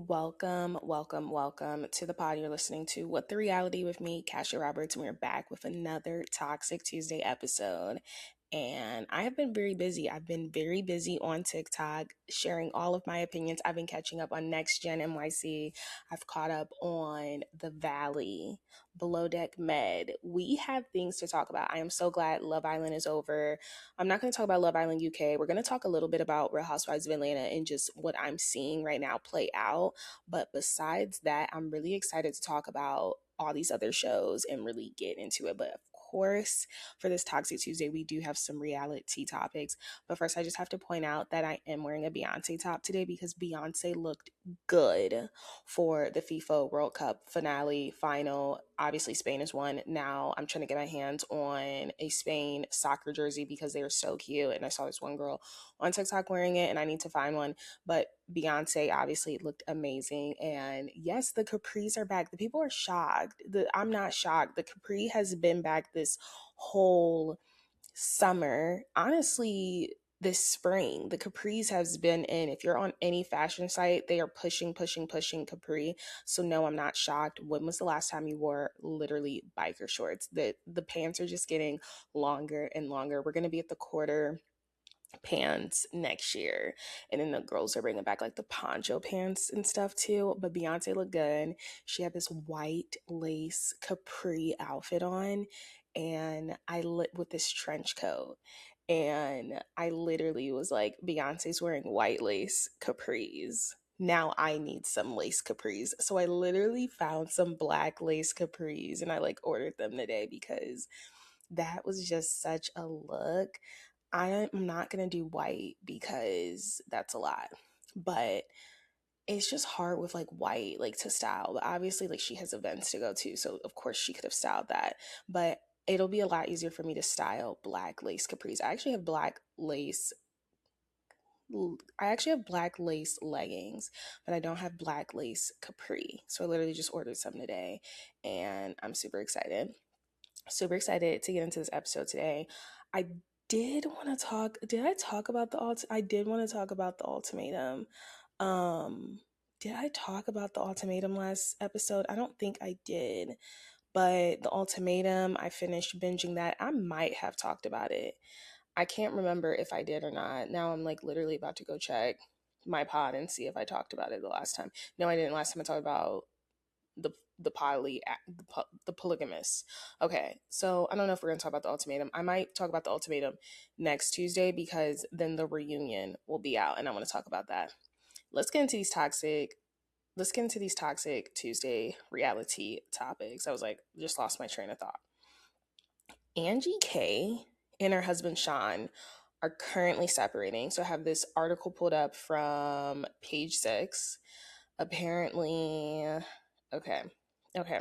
Welcome, welcome, welcome to the pod. You're listening to What the Reality with me, Cassia Roberts, and we're back with another Toxic Tuesday episode. And I have been very busy. I've been very busy on TikTok sharing all of my opinions. I've been catching up on Next Gen NYC. I've caught up on The Valley, Below Deck Med. We have things to talk about. I am so glad Love Island is over. I'm not going to talk about Love Island UK. We're going to talk a little bit about Real Housewives of Atlanta and just what I'm seeing right now play out. But besides that, I'm really excited to talk about all these other shows and really get into it. But of course, for this Toxic Tuesday, we do have some reality topics. But first, I just have to point out that I am wearing a Beyonce top today because Beyonce looked good for the FIFA World Cup finale, final. Obviously, Spain has won. Now I'm trying to get my hands on a Spain soccer jersey because they are so cute. And I saw this one girl on TikTok wearing it, and I need to find one. But Beyonce obviously looked amazing. And yes, the capris are back. The people are shocked. I'm not shocked. The capri has been back this whole summer. Honestly, this spring, the capris has been in. If you're on any fashion site, they are pushing capri. So no, I'm not shocked. When was the last time you wore literally biker shorts? The pants are just getting longer and longer. We're going to be at the quarter pants next year, and then the girls are bringing back like the poncho pants and stuff too. But Beyonce looked good. She had this white lace capri outfit on, and I lit with this trench coat, and I literally was like, Beyonce's wearing white lace capris, now I need some lace capris. So I literally found some black lace capris and I like ordered them today because that was just such a look. I am not going to do white because that's a lot. But it's just hard with like white, like to style. But obviously, like she has events to go to. So of course she could have styled that. But it'll be a lot easier for me to style black lace capris. I actually have black lace. I actually have black lace leggings, but I don't have black lace capri. So I literally just ordered some today and I'm super excited. Super excited to get into this episode today. I did I talk about I did want to talk about the ultimatum. Did I talk about the ultimatum last episode? I don't think I did. But the ultimatum, I finished binging that. I might have talked about it. I can't remember if I did or not. Now I'm like literally about to go check my pod and see if I talked about it the last time. No, I didn't. Last time I talked about the the polygamous. Okay, so I don't know if we're gonna talk about the ultimatum. I might talk about the ultimatum next Tuesday because then the reunion will be out, and I want to talk about that. Let's get into these toxic. Let's get into these toxic Tuesday reality topics. I was like, just lost my train of thought. Angie K and her husband Shawn are currently separating. So I have this article pulled up from page 6. Apparently, okay. Okay.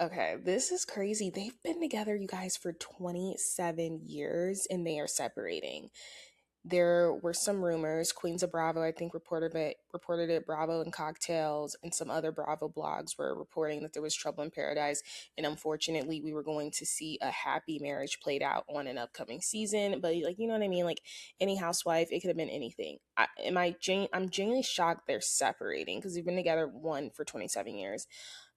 Okay, this is crazy. They've been together, you guys, for 27 years and they are separating. There were some rumors. Queens of Bravo, I think, reported it. Bravo and Cocktails and some other Bravo blogs were reporting that there was trouble in paradise. And unfortunately, we were going to see a happy marriage played out on an upcoming season. But like, you know what I mean? Like any housewife, it could have been anything. I'm genuinely shocked they're separating because they've been together for 27 years.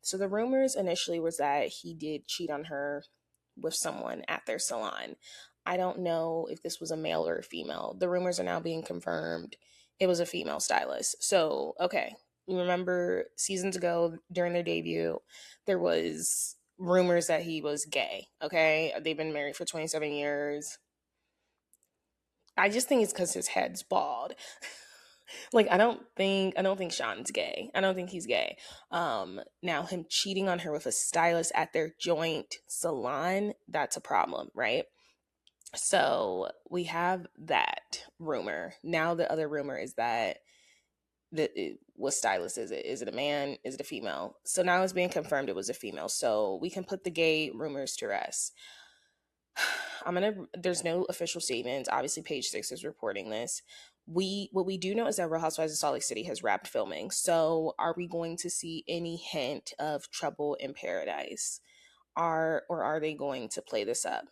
So the rumors initially was that he did cheat on her with someone at their salon. I don't know if this was a male or a female. The rumors are now being confirmed. It was a female stylist. So, okay. You remember seasons ago during their debut, there was rumors that he was gay. Okay. They've been married for 27 years. I just think it's because his head's bald. Like I don't think Shawn's gay. I don't think he's gay. Now him cheating on her with a stylist at their joint salon, that's a problem, right? So we have that rumor. Now the other rumor is that what stylist is it? Is it a man? Is it a female? So now it's being confirmed it was a female. So we can put the gay rumors to rest. There's no official statements. Obviously, page 6 is reporting this. What we do know is that Real Housewives of Salt Lake City has wrapped filming. So are we going to see any hint of trouble in paradise? Are they going to play this up?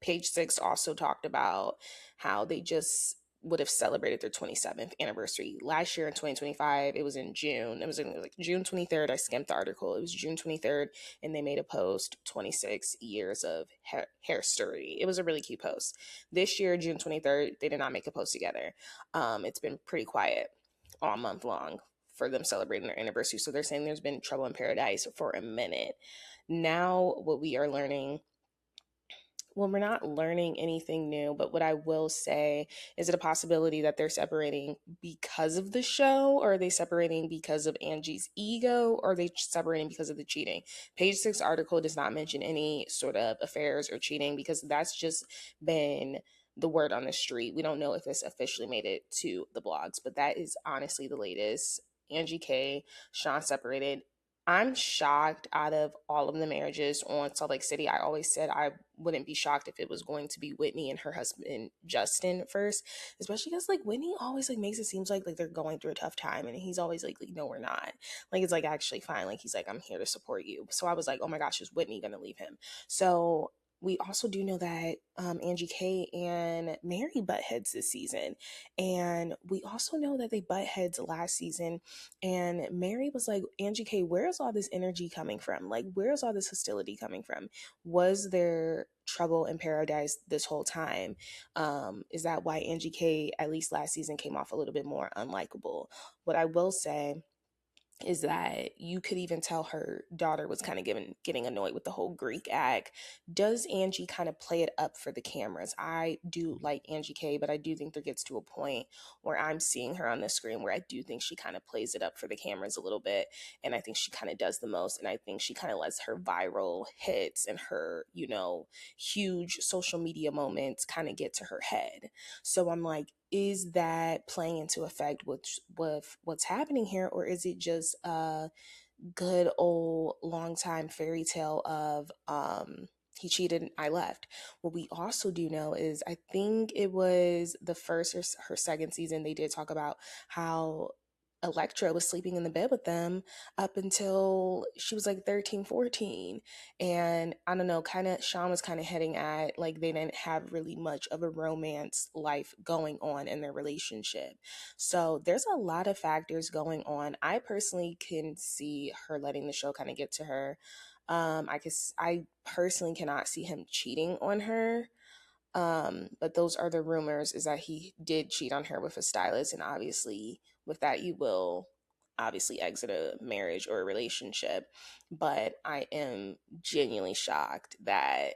Page 6 also talked about how they just would have celebrated their 27th anniversary. Last year in 2025, it was in June. It was in like June 23rd. I skimmed the article. It was June 23rd, and they made a post, 26 years of hair story. It was a really cute post. This year, June 23rd, they did not make a post together. It's been pretty quiet all month long for them celebrating their anniversary. So they're saying there's been trouble in paradise for a minute. Now, what we are learning, well, we're not learning anything new, but what I will say, is it a possibility that they're separating because of the show, or are they separating because of Angie's ego, or are they separating because of the cheating? Page Six article does not mention any sort of affairs or cheating, because that's just been the word on the street. We don't know if it's officially made it to the blogs, but that is honestly the latest. Angie K, Shawn separated. I'm shocked out of all of the marriages on Salt Lake City. I always said I wouldn't be shocked if it was going to be Whitney and her husband Justin first, especially because like Whitney always like makes it seems like they're going through a tough time, and he's always like no, we're not. Like it's like actually fine. Like he's like, I'm here to support you. So I was like, oh my gosh, is Whitney gonna leave him? So we also do know that Angie K and Mary butt heads this season, and we also know that they butt heads last season. And Mary was like, Angie K, where's all this energy coming from? Like, where's all this hostility coming from? Was there trouble in paradise this whole time? Is that why Angie K, at least last season, came off a little bit more unlikable? What I will say is that you could even tell her daughter was kind of getting annoyed with the whole Greek act. Does Angie kind of play it up for the cameras? I do like Angie K, but I do think there gets to a point where I'm seeing her on the screen where I do think she kind of plays it up for the cameras a little bit, and I think she kind of does the most, and I think she kind of lets her viral hits and her, huge social media moments kind of get to her head. So I'm like, is that playing into effect with what's happening here, or is it just a good old long time fairy tale of he cheated and I left? What we also do know is, I think it was the first or her second season, they did talk about how Electra was sleeping in the bed with them up until she was like 13, 14. And I don't know, kind of Shawn was kind of heading at like they didn't have really much of a romance life going on in their relationship. So there's a lot of factors going on. I personally can see her letting the show kind of get to her. I personally cannot see him cheating on her. But those are the rumors, is that he did cheat on her with a stylist, and obviously with that you will obviously exit a marriage or a relationship. But I am genuinely shocked that,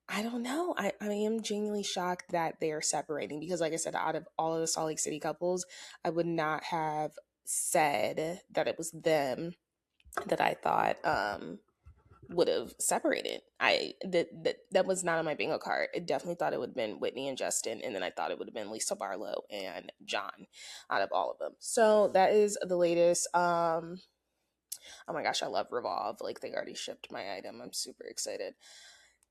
I don't know. I am genuinely shocked that they are separating, because like I said, out of all of the Salt Lake City couples, I would not have said that it was them that I thought would have separated. That was not on my bingo card. I definitely thought it would have been Whitney and Justin, and then I thought it would have been Lisa Barlow and John out of all of them. So that is the latest. Oh my gosh, I love Revolve. Like they already shipped my item. I'm super excited.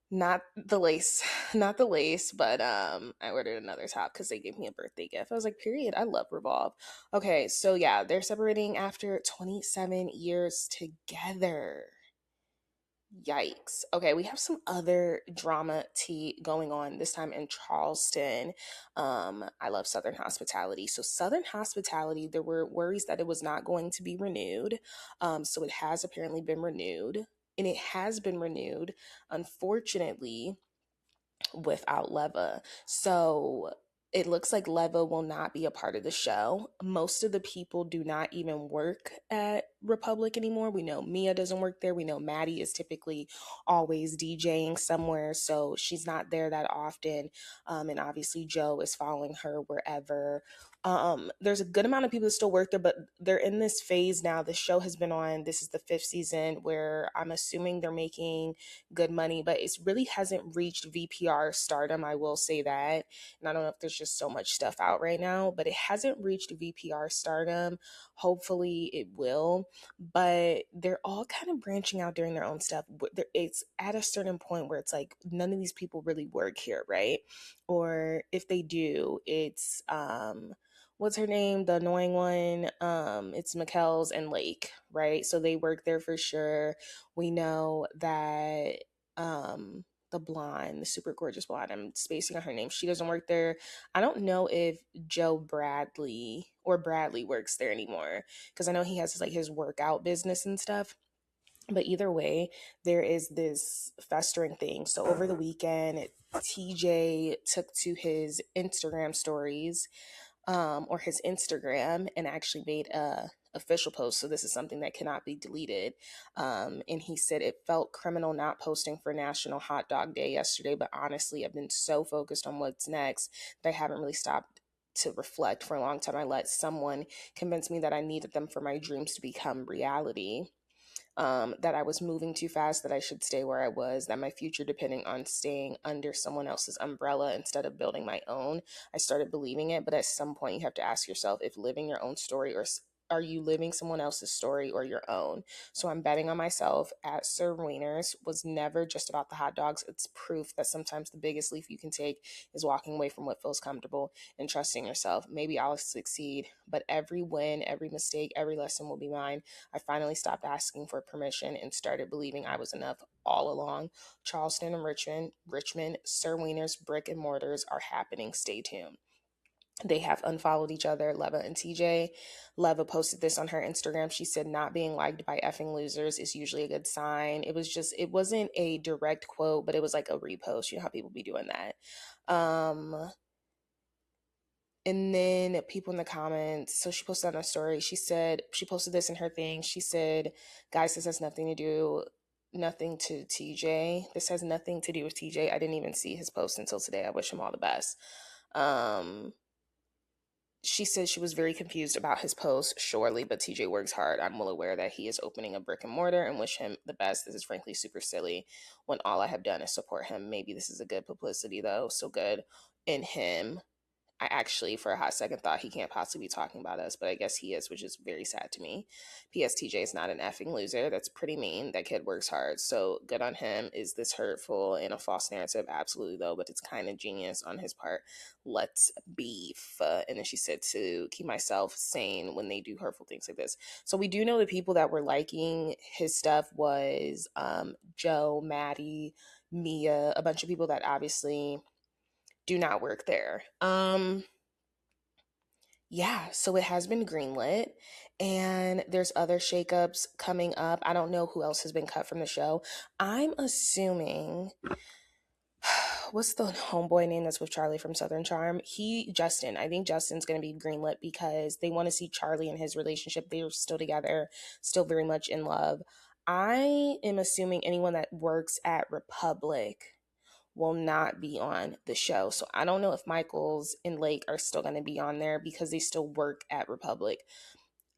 Not the lace, not the lace, but I ordered another top because they gave me a birthday gift. I was like, period, I love Revolve. Okay, so yeah, they're separating after 27 years together. Yikes. Okay, we have some other drama tea going on, this time in Charleston. I love Southern Hospitality. So Southern Hospitality, there were worries that it was not going to be renewed. So it has apparently been renewed. And it has been renewed, unfortunately, without Leva. So it looks like Leva will not be a part of the show. Most of the people do not even work at Republic anymore. We know Mia doesn't work there. We know Maddie is typically always DJing somewhere, so she's not there that often. And obviously Joe is following her wherever. There's a good amount of people that still work there, but they're in this phase now. The show has been on, this is the 5th season, where I'm assuming they're making good money, but it really hasn't reached VPR stardom, I will say that. And I don't know if there's just so much stuff out right now, but it hasn't reached VPR stardom. Hopefully it will, but they're all kind of branching out doing their own stuff. It's at a certain point where it's like none of these people really work here, right? Or if they do, it's what's her name, the annoying one, it's McKell's and Lake, right? So they work there for sure. We know that the blonde, the super gorgeous blonde. I'm spacing on her name. She doesn't work there. I don't know if Joe Bradley or Bradley works there anymore, because I know he has his workout business and stuff. But either way, there is this festering thing. So over the weekend, TJ took to his Instagram stories, or his Instagram, and actually made a official post. So this is something that cannot be deleted. And he said it felt criminal not posting for National Hot Dog Day yesterday, but honestly, I've been so focused on what's next that I haven't really stopped to reflect for a long time. I let someone convince me that I needed them for my dreams to become reality. That I was moving too fast, that I should stay where I was, that my future depending on staying under someone else's umbrella instead of building my own. I started believing it, but at some point you have to ask yourself if living your own story, or are you living someone else's story or your own? So I'm betting on myself at Sir Wiener's was never just about the hot dogs. It's proof that sometimes the biggest leap you can take is walking away from what feels comfortable and trusting yourself. Maybe I'll succeed, but every win, every mistake, every lesson will be mine. I finally stopped asking for permission and started believing I was enough all along. Charleston and Richmond, Sir Wiener's brick and mortars are happening. Stay tuned. They have unfollowed each other, Leva and TJ. Leva posted this on her Instagram. She said, not being liked by effing losers is usually a good sign. It wasn't a direct quote, but it was like a repost. You know how people be doing that. And then people in the comments, so she posted on her story, she posted this in her thing. She said, guys, this has nothing to TJ. This has nothing to do with TJ. I didn't even see his post until today. I wish him all the best. She said she was very confused about his post, surely, but TJ works hard. I'm well aware that he is opening a brick and mortar and wish him the best. This is frankly super silly when all I have done is support him. Maybe this is a good publicity, though. So good in him. I actually, for a hot second, thought he can't possibly be talking about us, but I guess he is, which is very sad to me. P.S. TJ is not an effing loser. That's pretty mean. That kid works hard, so good on him. Is this hurtful and a false narrative? Absolutely, though, but it's kind of genius on his part. Let's beef. And then she said to keep myself sane when they do hurtful things like this. So we do know the people that were liking his stuff was Joe, Maddie, Mia, a bunch of people that obviously do not work there. Yeah, so it has been greenlit, and there's other shakeups coming up. I don't know who else has been cut from the show. I'm assuming, what's the homeboy name that's with Charlie from Southern Charm? Justin. I think Justin's going to be greenlit because they want to see Charlie and his relationship. They're still together, still very much in love. I am assuming anyone that works at Republic will not be on the show. So I don't know if Michaels and Lake are still going to be on there because they still work at Republic.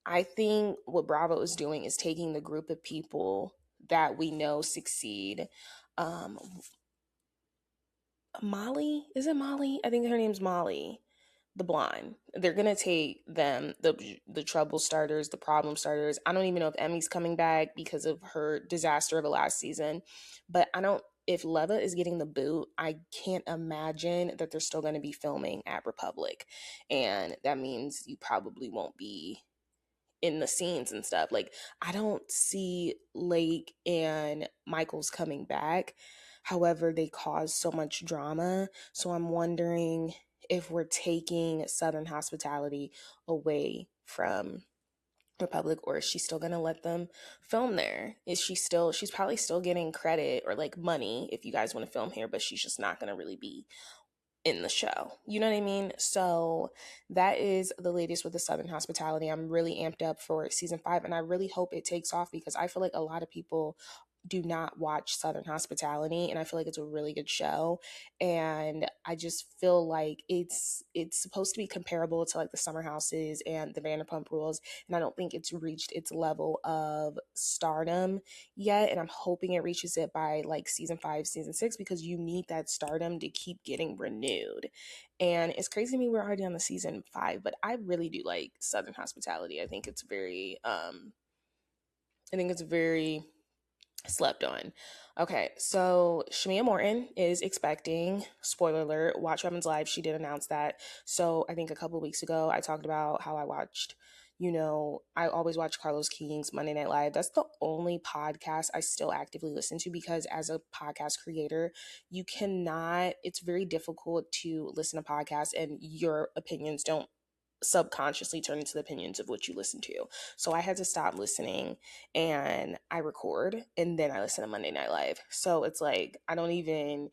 I think what Bravo is doing is taking the group of people that we know succeed. Molly, is it Molly? I think her name's Molly, the blonde. They're gonna take them, the trouble starters, the problem starters. I don't even know if Emmy's coming back because of her disaster of the last season, but I don't. If Leva is getting the boot, I can't imagine that they're still going to be filming at Republic, and that means you probably won't be in the scenes and stuff. Like, I don't see Lake and Michaels coming back. However, they cause so much drama. So I'm wondering if we're taking Southern hospitality away from Republic, or is she still gonna let them film there? She's probably still getting credit or like money if you guys want to film here, but she's just not gonna really be in the show. You know what I mean? So that is the latest with the Southern hospitality. I'm really amped up for season 5, and I really hope it takes off because I feel like a lot of people do not watch Southern hospitality, and I feel like it's a really good show, and I just feel like it's supposed to be comparable to like the Summer Houses and the Vanderpump Rules, and I don't think it's reached its level of stardom yet, and I'm hoping it reaches it by like season 5, season 6, because you need that stardom to keep getting renewed. And it's crazy to me we're already on the season 5, but I really do like Southern hospitality. I think it's very slept on. Okay, so Shamea Morton is expecting, spoiler alert, watch Robin's Live. She did announce that. So I think a couple of weeks ago, I talked about how I watched I always watch Carlos King's Monday Night Live. That's the only podcast I still actively listen to, because as a podcast creator, it's very difficult to listen to podcasts and your opinions don't subconsciously turn into the opinions of what you listen to. So I had to stop listening, and I record and then I listen to Monday Night Live. So it's like I don't even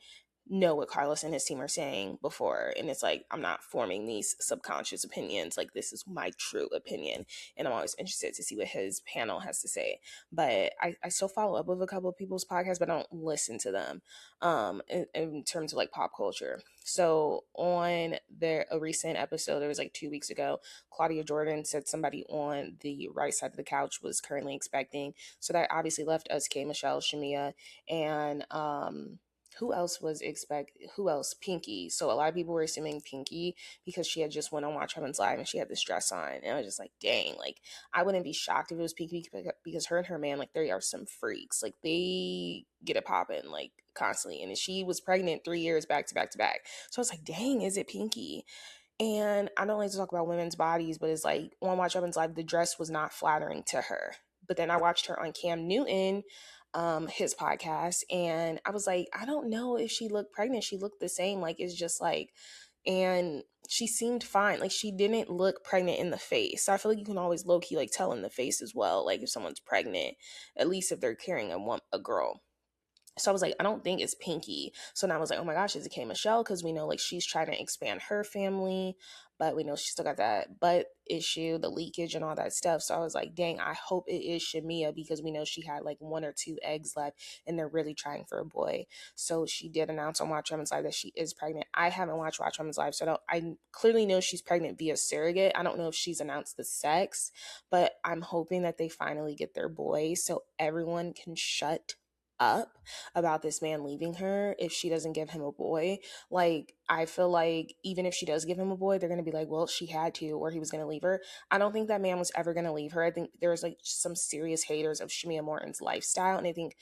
know what Carlos and his team are saying before, and it's like I'm not forming these subconscious opinions. Like, this is my true opinion, and I'm always interested to see what his panel has to say. But I still follow up with a couple of people's podcasts, but I don't listen to them in terms of like pop culture. So on a recent episode, there was like 2 weeks ago, Claudia Jordan said somebody on the right side of the couch was currently expecting. So that obviously left us, K, Michelle, Shamea, and who else? Pinky. So a lot of people were assuming Pinky, because she had just went on Watch Heaven's Live and she had this dress on. And I was just like, dang, like I wouldn't be shocked if it was Pinky, because her and her man, like, they are some freaks. Like, they get it popping like constantly. And she was pregnant 3 years back to back to back. So I was like, dang, is it Pinky? And I don't like to talk about women's bodies, but it's like on Watch Evans Live, the dress was not flattering to her. But then I watched her on Cam Newton, his podcast, and I was like, I don't know if she looked pregnant. She looked the same. Like, it's just like, and she seemed fine. Like, she didn't look pregnant in the face. So I feel like you can always low key like tell in the face as well. Like, if someone's pregnant, at least if they're carrying a girl. So I was like, I don't think it's Pinky. So now I was like, oh my gosh, is it K Michelle? Because we know like she's trying to expand her family, but we know she still got that butt issue, the leakage and all that stuff. So I was like, dang, I hope it is Shamea, because we know she had like 1 or 2 eggs left and they're really trying for a boy. So she did announce on Watch Women's Live that she is pregnant. I haven't watched Watch Women's Live, so I clearly know she's pregnant via surrogate. I don't know if she's announced the sex, but I'm hoping that they finally get their boy so everyone can shut up about this man leaving her if she doesn't give him a boy. Like, I feel like even if she does give him a boy, they're going to be like, well, she had to, or he was going to leave her. I don't think that man was ever going to leave her. I think there's like some serious haters of Shamea Morton's lifestyle, and I think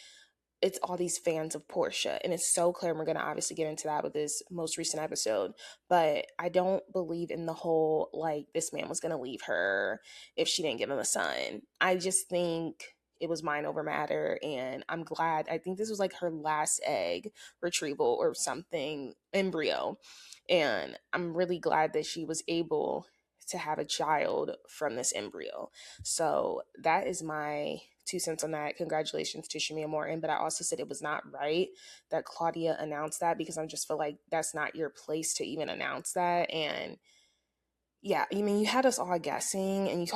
it's all these fans of Porsha, and it's so clear, and we're going to obviously get into that with this most recent episode, but I don't believe in the whole like this man was going to leave her if she didn't give him a son. I just think it was mind over matter, and I'm glad. I think this was like her last egg retrieval or something, embryo, and I'm really glad that she was able to have a child from this embryo. So that is my 2 cents on that. Congratulations to Shamea Morton. But I also said it was not right that Claudia announced that, because I just feel like that's not your place to even announce that. And yeah, I mean, you had us all guessing, and you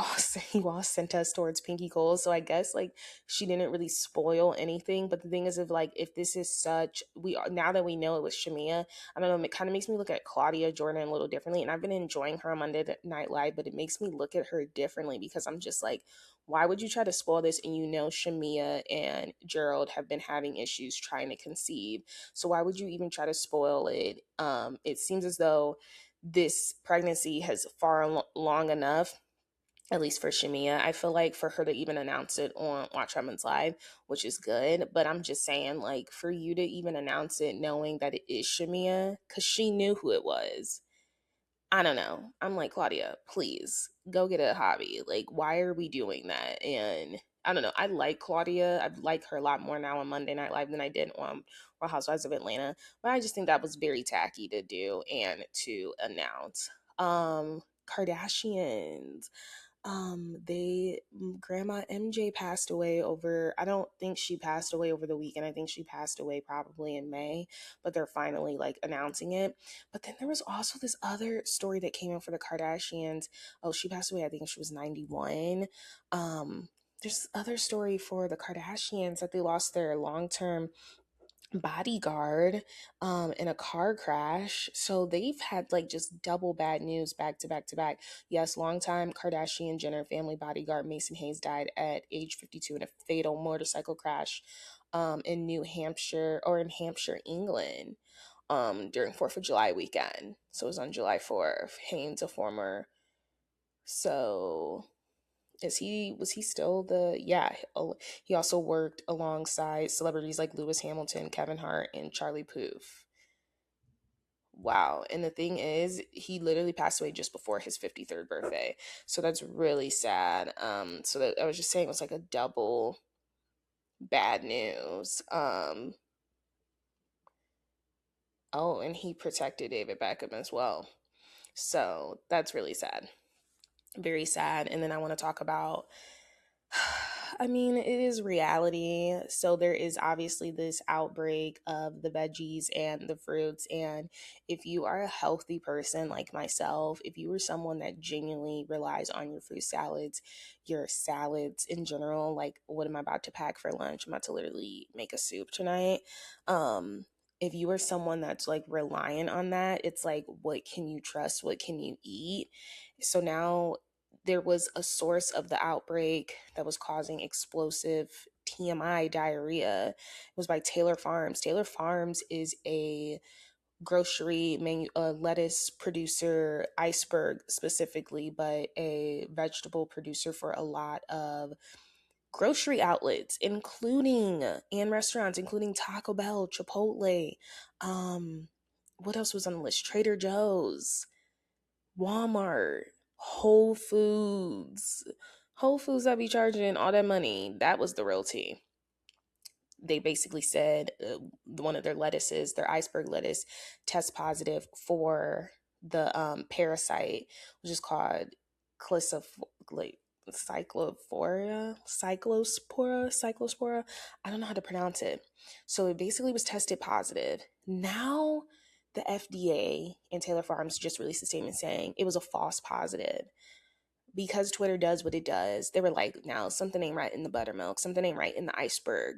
all sent us towards Pinky Cole. So I guess like she didn't really spoil anything. But the thing is, if this is now that we know it was Shamea, I don't know, it kind of makes me look at Claudia Jordan a little differently. And I've been enjoying her on Monday Night Live, but it makes me look at her differently, because I'm just like, why would you try to spoil this? And Shamea and Gerald have been having issues trying to conceive. So why would you even try to spoil it? It seems as though this pregnancy has far long enough, at least for Shamea. I feel like for her to even announce it on Watch Women's Live, which is good, but I'm just saying, like, for you to even announce it knowing that it is Shamea, because she knew who it was. I don't know. I'm like, Claudia, please go get a hobby. Like, why are we doing that? And I don't know. I like Claudia. I like her a lot more now on Monday Night Live than I did on Real Housewives of Atlanta. But I just think that was very tacky to do and to announce. Kardashians, they Grandma MJ passed away over, I don't think she passed away over the weekend. I think she passed away probably in May, but they're finally like announcing it. But then there was also this other story that came in for the Kardashians. Oh, she passed away, I think she was 91. There's this other story for the Kardashians that they lost their long-term bodyguard in a car crash. So they've had like just double bad news back to back to back. Yes, longtime Kardashian Jenner family bodyguard Mason Hayes died at age 52 in a fatal motorcycle crash in Hampshire, England, during 4th of July weekend. So it was on July 4th. Haynes, a former, so was he still he also worked alongside celebrities like Lewis Hamilton, Kevin Hart, and Charlie Puth. Wow. And the thing is, he literally passed away just before his 53rd birthday. So that's really sad. So that I was just saying it was like a double bad news. Oh, and he protected David Beckham as well. So that's really sad. Very sad. And then I want to talk about, I mean, it is reality. So there is obviously this outbreak of the veggies and the fruits. And if you are a healthy person like myself, if you are someone that genuinely relies on your fruit salads, your salads in general, like what am I about to pack for lunch? I'm about to literally make a soup tonight. If you are someone that's like reliant on that, it's like, what can you trust? What can you eat? So now there was a source of the outbreak that was causing explosive TMI diarrhea. It was by Taylor Farms. Taylor Farms is a lettuce producer, iceberg specifically, but a vegetable producer for a lot of grocery outlets, including and restaurants, including Taco Bell, Chipotle. Um, what else was on the list? Trader Joe's, Walmart, Whole Foods. Whole Foods that be charging all that money. That was the real tea. They basically said one of their lettuces, their iceberg lettuce, test positive for the parasite, which is called like cyclospora. I don't know how to pronounce it. So it basically was tested positive. Now the FDA and Taylor Farms just released a statement saying it was a false positive. Because Twitter does what it does, they were like, now something ain't right in the buttermilk, something ain't right in the iceberg.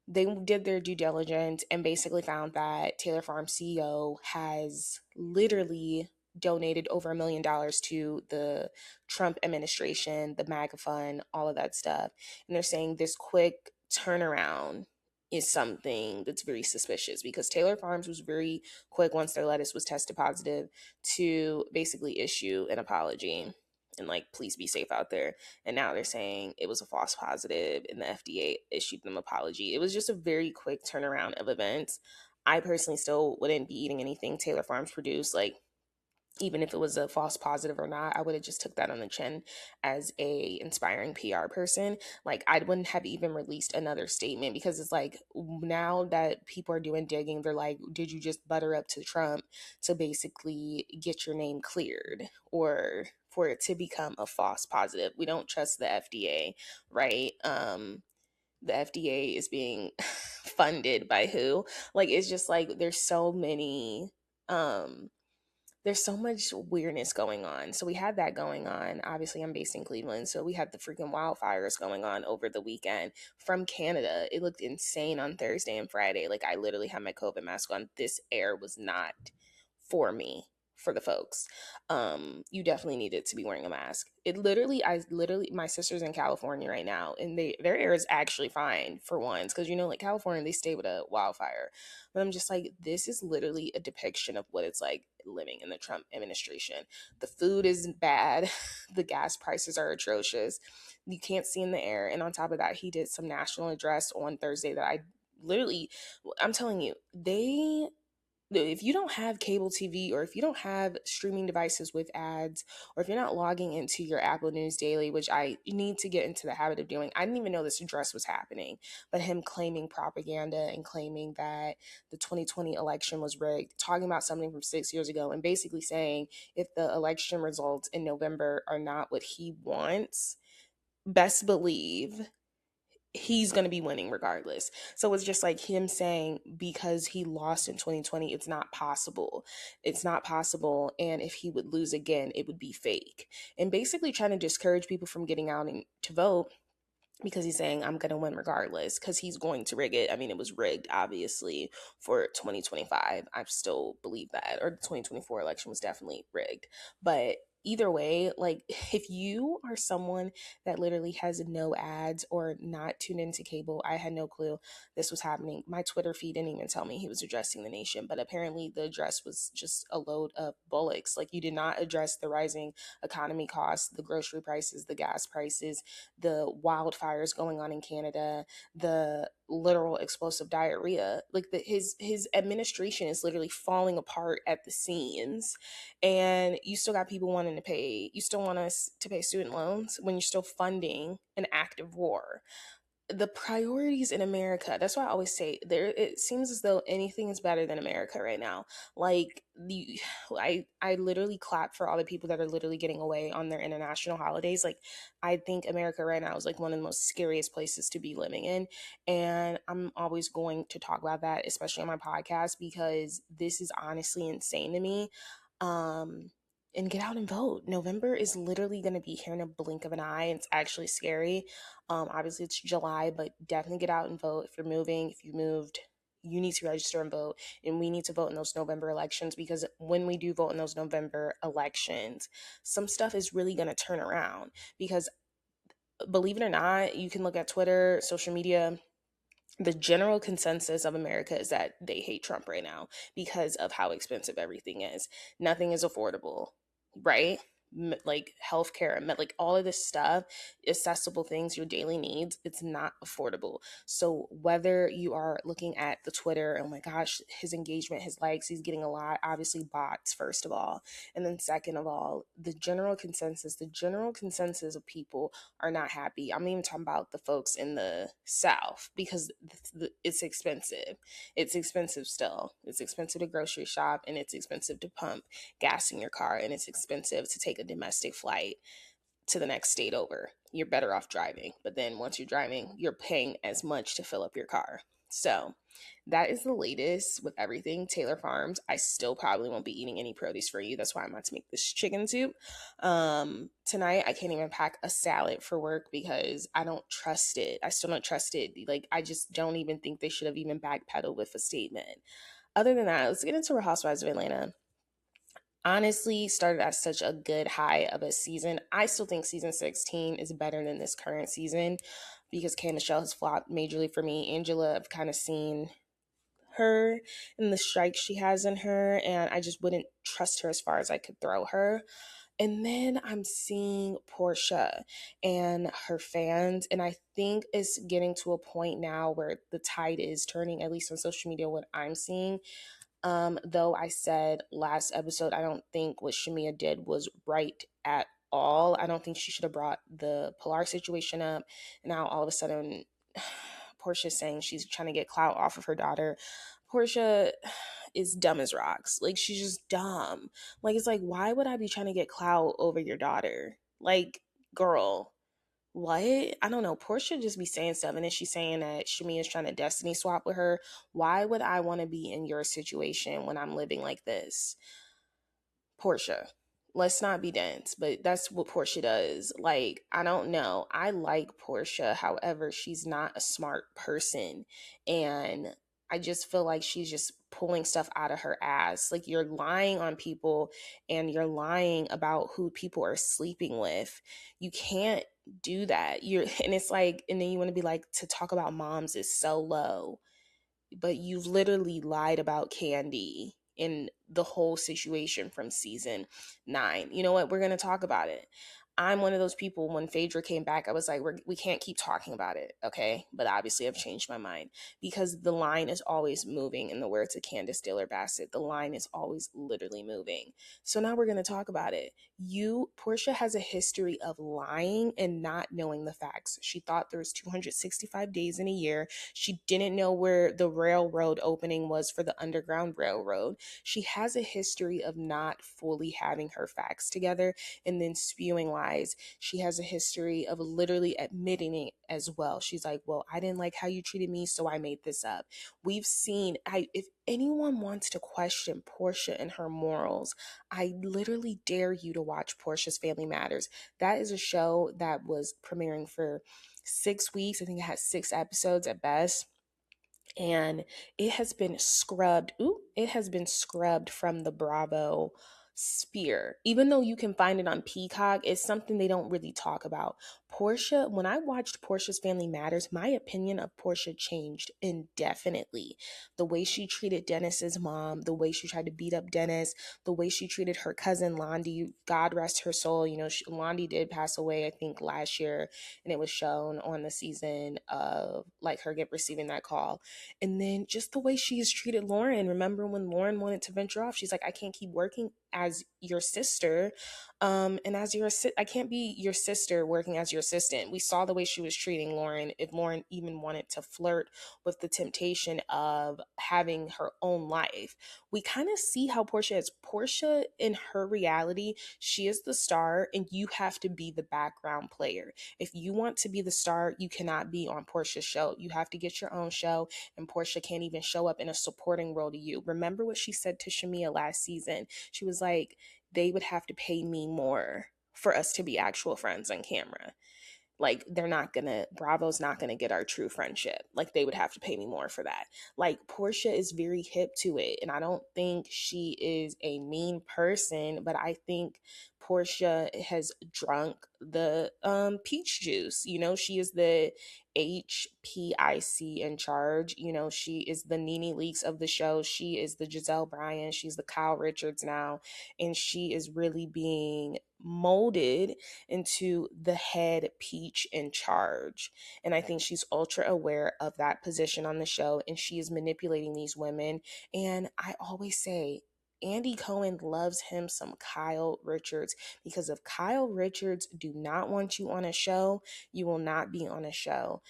They did their due diligence and basically found that Taylor Farms CEO has literally donated over $1 million to the Trump administration, the MAGA fund, all of that stuff. And they're saying this quick turnaround is something that's very suspicious because Taylor Farms was very quick once their lettuce was tested positive to basically issue an apology and like, please be safe out there. And now they're saying it was a false positive and the FDA issued them an apology. It was just a very quick turnaround of events. I personally still wouldn't be eating anything Taylor Farms produced. Like, even if it was a false positive or not, I would have just took that on the chin as a inspiring PR person. Like, I wouldn't have even released another statement because it's like, now that people are doing digging, they're like, did you just butter up to Trump to basically get your name cleared or for it to become a false positive? We don't trust the FDA, right? The FDA is being funded by who? Like, it's just like there's so much weirdness going on. So we had that going on. Obviously, I'm based in Cleveland. So we had the freaking wildfires going on over the weekend from Canada. It looked insane on Thursday and Friday. Like, I literally had my COVID mask on. This air was not for me, for the folks. You definitely needed to be wearing a mask. My sister's in California right now, and their air is actually fine for once, because like California, they stay with a wildfire. But I'm just like, this is literally a depiction of what it's like living in the Trump administration. The food is bad, the gas prices are atrocious, you can't see in the air, and on top of that, he did some national address on Thursday that I'm telling you, if you don't have cable TV or if you don't have streaming devices with ads or if you're not logging into your Apple News Daily, which I need to get into the habit of doing, I didn't even know this address was happening, but him claiming propaganda and claiming that the 2020 election was rigged, talking about something from 6 years ago and basically saying if the election results in November are not what he wants, best believe he's going to be winning regardless. So it's just like him saying because he lost in 2020, it's not possible. It's not possible. And if he would lose again, it would be fake. And basically trying to discourage people from getting out and to vote because he's saying I'm going to win regardless because he's going to rig it. I mean, it was rigged, obviously, for 2025. I still believe that. Or the 2024 election was definitely rigged. But either way, like, if you are someone that literally has no ads or not tuned into cable, I had no clue this was happening. My Twitter feed didn't even tell me he was addressing the nation, but apparently the address was just a load of bullocks. Like, you did not address the rising economy costs, the grocery prices, the gas prices, the wildfires going on in Canada, the literal explosive diarrhea. Like his administration is literally falling apart at the seams, and you still got people wanting to pay. You still want us to pay student loans when you're still funding an active war. The priorities in America. That's why I always say there. It seems as though anything is better than America right now. Like I literally clap for all the people that are literally getting away on their international holidays. Like I think America right now is like one of the most scariest places to be living in, and I'm always going to talk about that, especially on my podcast, because this is honestly insane to me. And get out and vote. November is literally going to be here in a blink of an eye. It's actually scary. Obviously, it's July, but definitely get out and vote. If you're moving, if you moved, you need to register and vote. And we need to vote in those November elections, because when we do vote in those November elections, some stuff is really going to turn around. Because believe it or not, you can look at Twitter, social media. The general consensus of America is that they hate Trump right now because of how expensive everything is. Nothing is affordable, right? Like healthcare, like all of this stuff, accessible things, your daily needs, it's not affordable. So whether you are looking at the Twitter, oh my gosh, his engagement, his likes, he's getting a lot, obviously bots, first of all. And then second of all, the general consensus of people are not happy. I'm even talking about the folks in the South, because it's expensive. It's expensive still. It's expensive to grocery shop, and it's expensive to pump gas in your car, and it's expensive to take a domestic flight to the next state over. You're better off driving. But then once you're driving, you're paying as much to fill up your car. So that is the latest with everything Taylor Farms. I still probably won't be eating any produce for you. That's why I'm about to make this chicken soup. Tonight, I can't even pack a salad for work because I don't trust it. I still don't trust it. Like, I just don't even think they should have even backpedaled with a statement. Other than that, let's get into Real Housewives of Atlanta. Honestly, started at such a good high of a season. I still think season 16 is better than this current season, because K Michelle has flopped majorly for me. Angela, I've kind of seen her and the strike she has in her, and I just wouldn't trust her as far as I could throw her. And then I'm seeing Porsha and her fans, and I think it's getting to a point now where the tide is turning, at least on social media, what I'm seeing. Though I said last episode, I don't think what Shamea did was right at all. I don't think she should have brought the Pilar situation up. And now all of a sudden, Porsha's saying she's trying to get clout off of her daughter. Porsha is dumb as rocks. Like, she's just dumb. Like, it's like, why would I be trying to get clout over your daughter? Like, girl, what? I don't know. Porsha just be saying stuff, and then she's saying that Shamea is trying to destiny swap with her. Why would I want to be in your situation when I'm living like this? Porsha, let's not be dense, but that's what Porsha does. Like, I don't know. I like Porsha. However, she's not a smart person. And I just feel like she's just pulling stuff out of her ass. Like, you're lying on people, and you're lying about who people are sleeping with. You can't do that. And it's like, and then you want to be like, to talk about moms is so low, but you've literally lied about Candy in the whole situation from season 9. You know what? We're going to talk about it. I'm one of those people, when Phaedra came back, I was like, we can't keep talking about it, okay? But obviously I've changed my mind, because the line is always moving. In the words of Candace Diller Bassett, the line is always literally moving. So now we're going to talk about it. Porsha has a history of lying and not knowing the facts. She thought there was 265 days in a year. She didn't know where the railroad opening was for the Underground Railroad. She has a history of not fully having her facts together and then spewing lies. She has a history of literally admitting it as well. She's like, well, I didn't like how you treated me, so I made this up. We've seen, if anyone wants to question Porsha and her morals, I literally dare you to watch Porsha's Family Matters. That is a show that was premiering for 6 weeks. I think it has 6 episodes at best. And it has been scrubbed. It has been scrubbed from the Bravo spear. Even though you can find it on Peacock, it's something they don't really talk about. Porsha, when I watched Porsha's Family Matters, my opinion of Porsha changed indefinitely. The way she treated Dennis's mom, the way she tried to beat up Dennis, the way she treated her cousin Londi, God rest her soul. You know, Londi did pass away, I think, last year, and it was shown on the season of like her receiving that call. And then just the way she has treated Lauren. Remember when Lauren wanted to venture off? She's like, I can't keep working as your sister. And as your I can't be your sister working as your assistant. We saw the way she was treating Lauren. If Lauren even wanted to flirt with the temptation of having her own life, we kind of see how Porsha is. Porsha, in her reality, she is the star, and you have to be the background player. If you want to be the star, you cannot be on Porsha's show. You have to get your own show, and Porsha can't even show up in a supporting role to you. Remember what she said to Shamea last season? She was like, they would have to pay me more for us to be actual friends on camera. Like, Bravo's not gonna get our true friendship. Like, they would have to pay me more for that. Like, Porsha is very hip to it, and I don't think she is a mean person, but I think Porsha has drunk the peach juice. You know, she is the HPIC in charge. You know, she is the Nene Leakes of the show. She is the Giselle Bryan. She's the Kyle Richards now, and she is really being molded into the head peach in charge. And I think she's ultra aware of that position on the show, and she is manipulating these women. And I always say, Andy Cohen loves him some Kyle Richards, because if Kyle Richards do not want you on a show, you will not be on a show.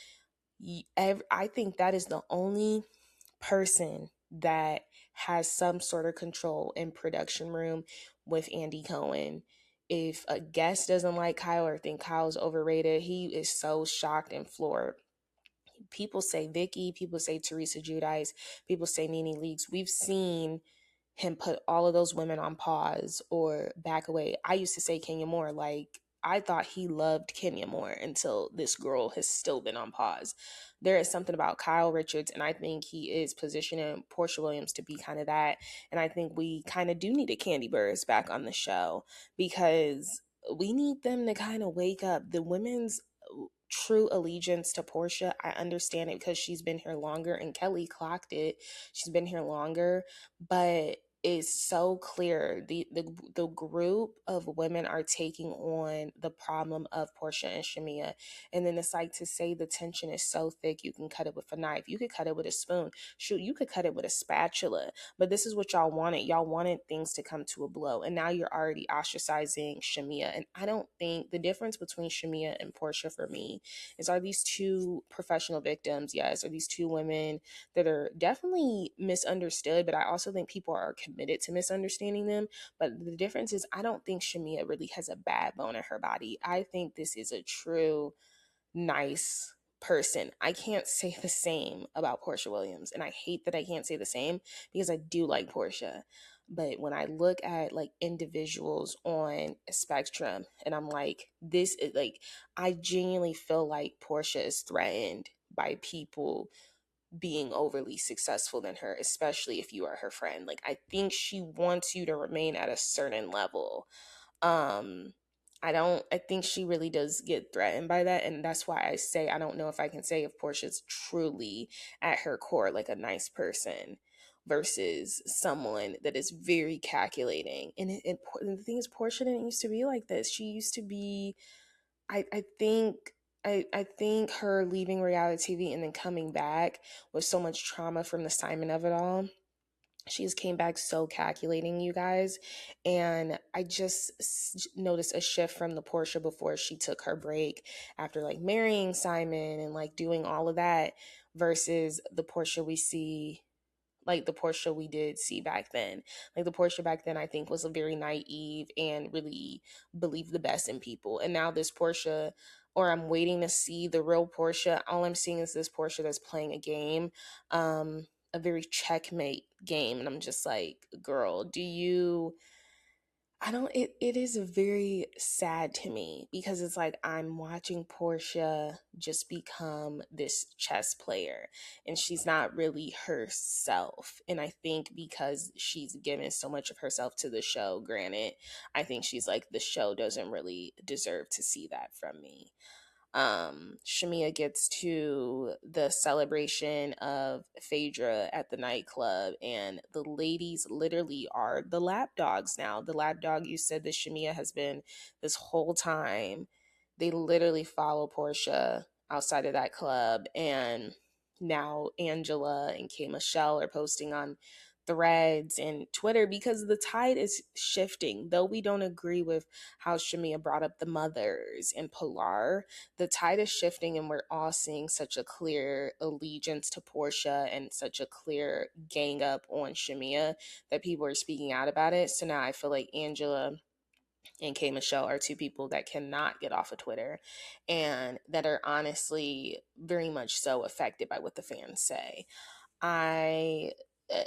I think that is the only person that has some sort of control in production room with Andy Cohen. If a guest doesn't like Kyle or think Kyle's overrated, he is so shocked and floored. People say Vicky, people say Teresa Giudice, people say Nene Leakes. We've seen him put all of those women on pause or back away. I used to say Kenya Moore. Like, I thought he loved Kenya Moore until this girl has still been on pause. There is something about Kyle Richards, and I think he is positioning Porsha Williams to be kind of that. And I think we kind of do need a Candy Burruss back on the show, because we need them to kind of wake up. The women's true allegiance to Porsha, I understand it because she's been here longer, and Kelly clocked it. She's been here longer, but it's so clear the group of women are taking on the problem of Porsha and Shamea. And then it's like, to say the tension is so thick you can cut it with a knife, you could cut it with a spoon, shoot, you could cut it with a spatula. But this is what y'all wanted. Y'all wanted things to come to a blow, and now you're already ostracizing Shamea. And I don't think the difference between Shamea and Porsha for me is, are these two professional victims? Yes. Are these two women that are definitely misunderstood, but I also think people are committed to misunderstanding them. But the difference is, I don't think Shamea really has a bad bone in her body. I think this is a true nice person. I can't say the same about Porsha Williams, and I hate that I can't say the same, because I do like Porsha. But when I look at like individuals on a spectrum, and I'm like, this is like, I genuinely feel like Porsha is threatened by people being overly successful than her, especially if you are her friend. Like, I think she wants you to remain at a certain level. um I think she really does get threatened by that, and that's why I say I don't know if I can say if Portia's truly at her core like a nice person versus someone that is very calculating. And the thing is, Porsha didn't used to be like this. She used to be, I think, I think her leaving reality TV and then coming back with so much trauma from the Simon of it all, she's came back so calculating, you guys. And I just noticed a shift from the Porsha before she took her break after like marrying Simon and like doing all of that, versus the Porsha we see, like the Porsha we did see back then. Like, the Porsha back then, I think, was a very naive and really believed the best in people. And now this Porsha, or I'm waiting to see the real Porsha. All I'm seeing is this Porsha that's playing a game, a very checkmate game. And I'm just like, girl, do you it is very sad to me because it's like I'm watching Porsha just become this chess player and she's not really herself. And I think because she's given so much of herself to the show, granted, I think she's like, the show doesn't really deserve to see that from me. Shamea gets to the celebration of Phaedra at the nightclub, and the ladies literally are the lapdogs now. The lapdog you said that Shamea has been this whole time. They literally follow Porsha outside of that club, and now Angela and K Michelle are posting on threads and Twitter because the tide is shifting. Though we don't agree with how Shamea brought up the mothers and Pilar, the tide is shifting and we're all seeing such a clear allegiance to Porsha and such a clear gang up on Shamea that people are speaking out about it. So now I feel like Angela and K Michelle are two people that cannot get off of Twitter and that are honestly very much so affected by what the fans say. I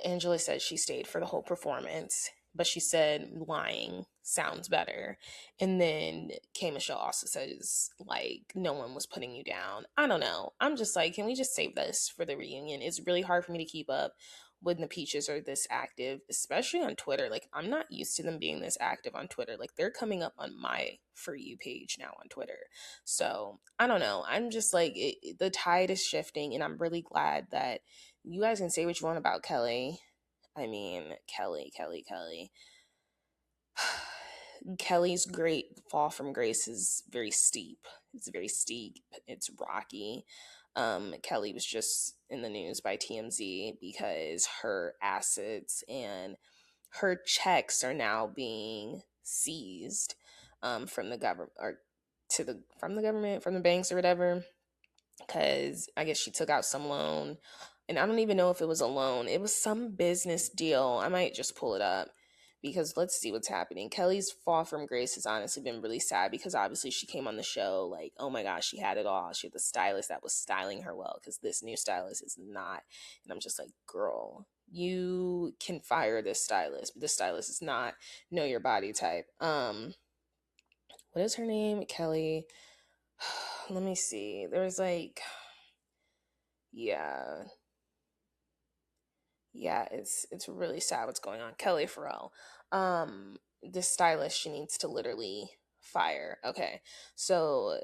Angela said she stayed for the whole performance, but she said lying sounds better. And then K Michelle also says like no one was putting you down. I don't know. I'm just like, can we just save this for the reunion? It's really hard for me to keep up when the Peaches are this active, especially on Twitter. Like I'm not used to them being this active on Twitter. Like they're coming up on my For You page now on Twitter. So I don't know. I'm just like the tide is shifting, and I'm really glad that you guys can say what you want about Kelly. I mean, Kelly. Kelly's great fall from grace is very steep. It's very steep. It's rocky. Kelly was just in the news by TMZ because her assets and her checks are now being seized from the government or from the government, from the banks or whatever, because I guess she took out some loan. And I don't even know if it was a loan. It was some business deal. I might just pull it up because let's see what's happening. Kelly's fall from grace has honestly been really sad because obviously she came on the show like, oh my gosh, she had it all. She had the stylist that was styling her well because this new stylist is not. And I'm just like, girl, you can fire this stylist. This stylist is not know your body type. What is her name? Kelly. Let me see. There's like, yeah, it's really sad what's going on. Kelly Farrell, this stylist, she needs to literally fire. Okay, so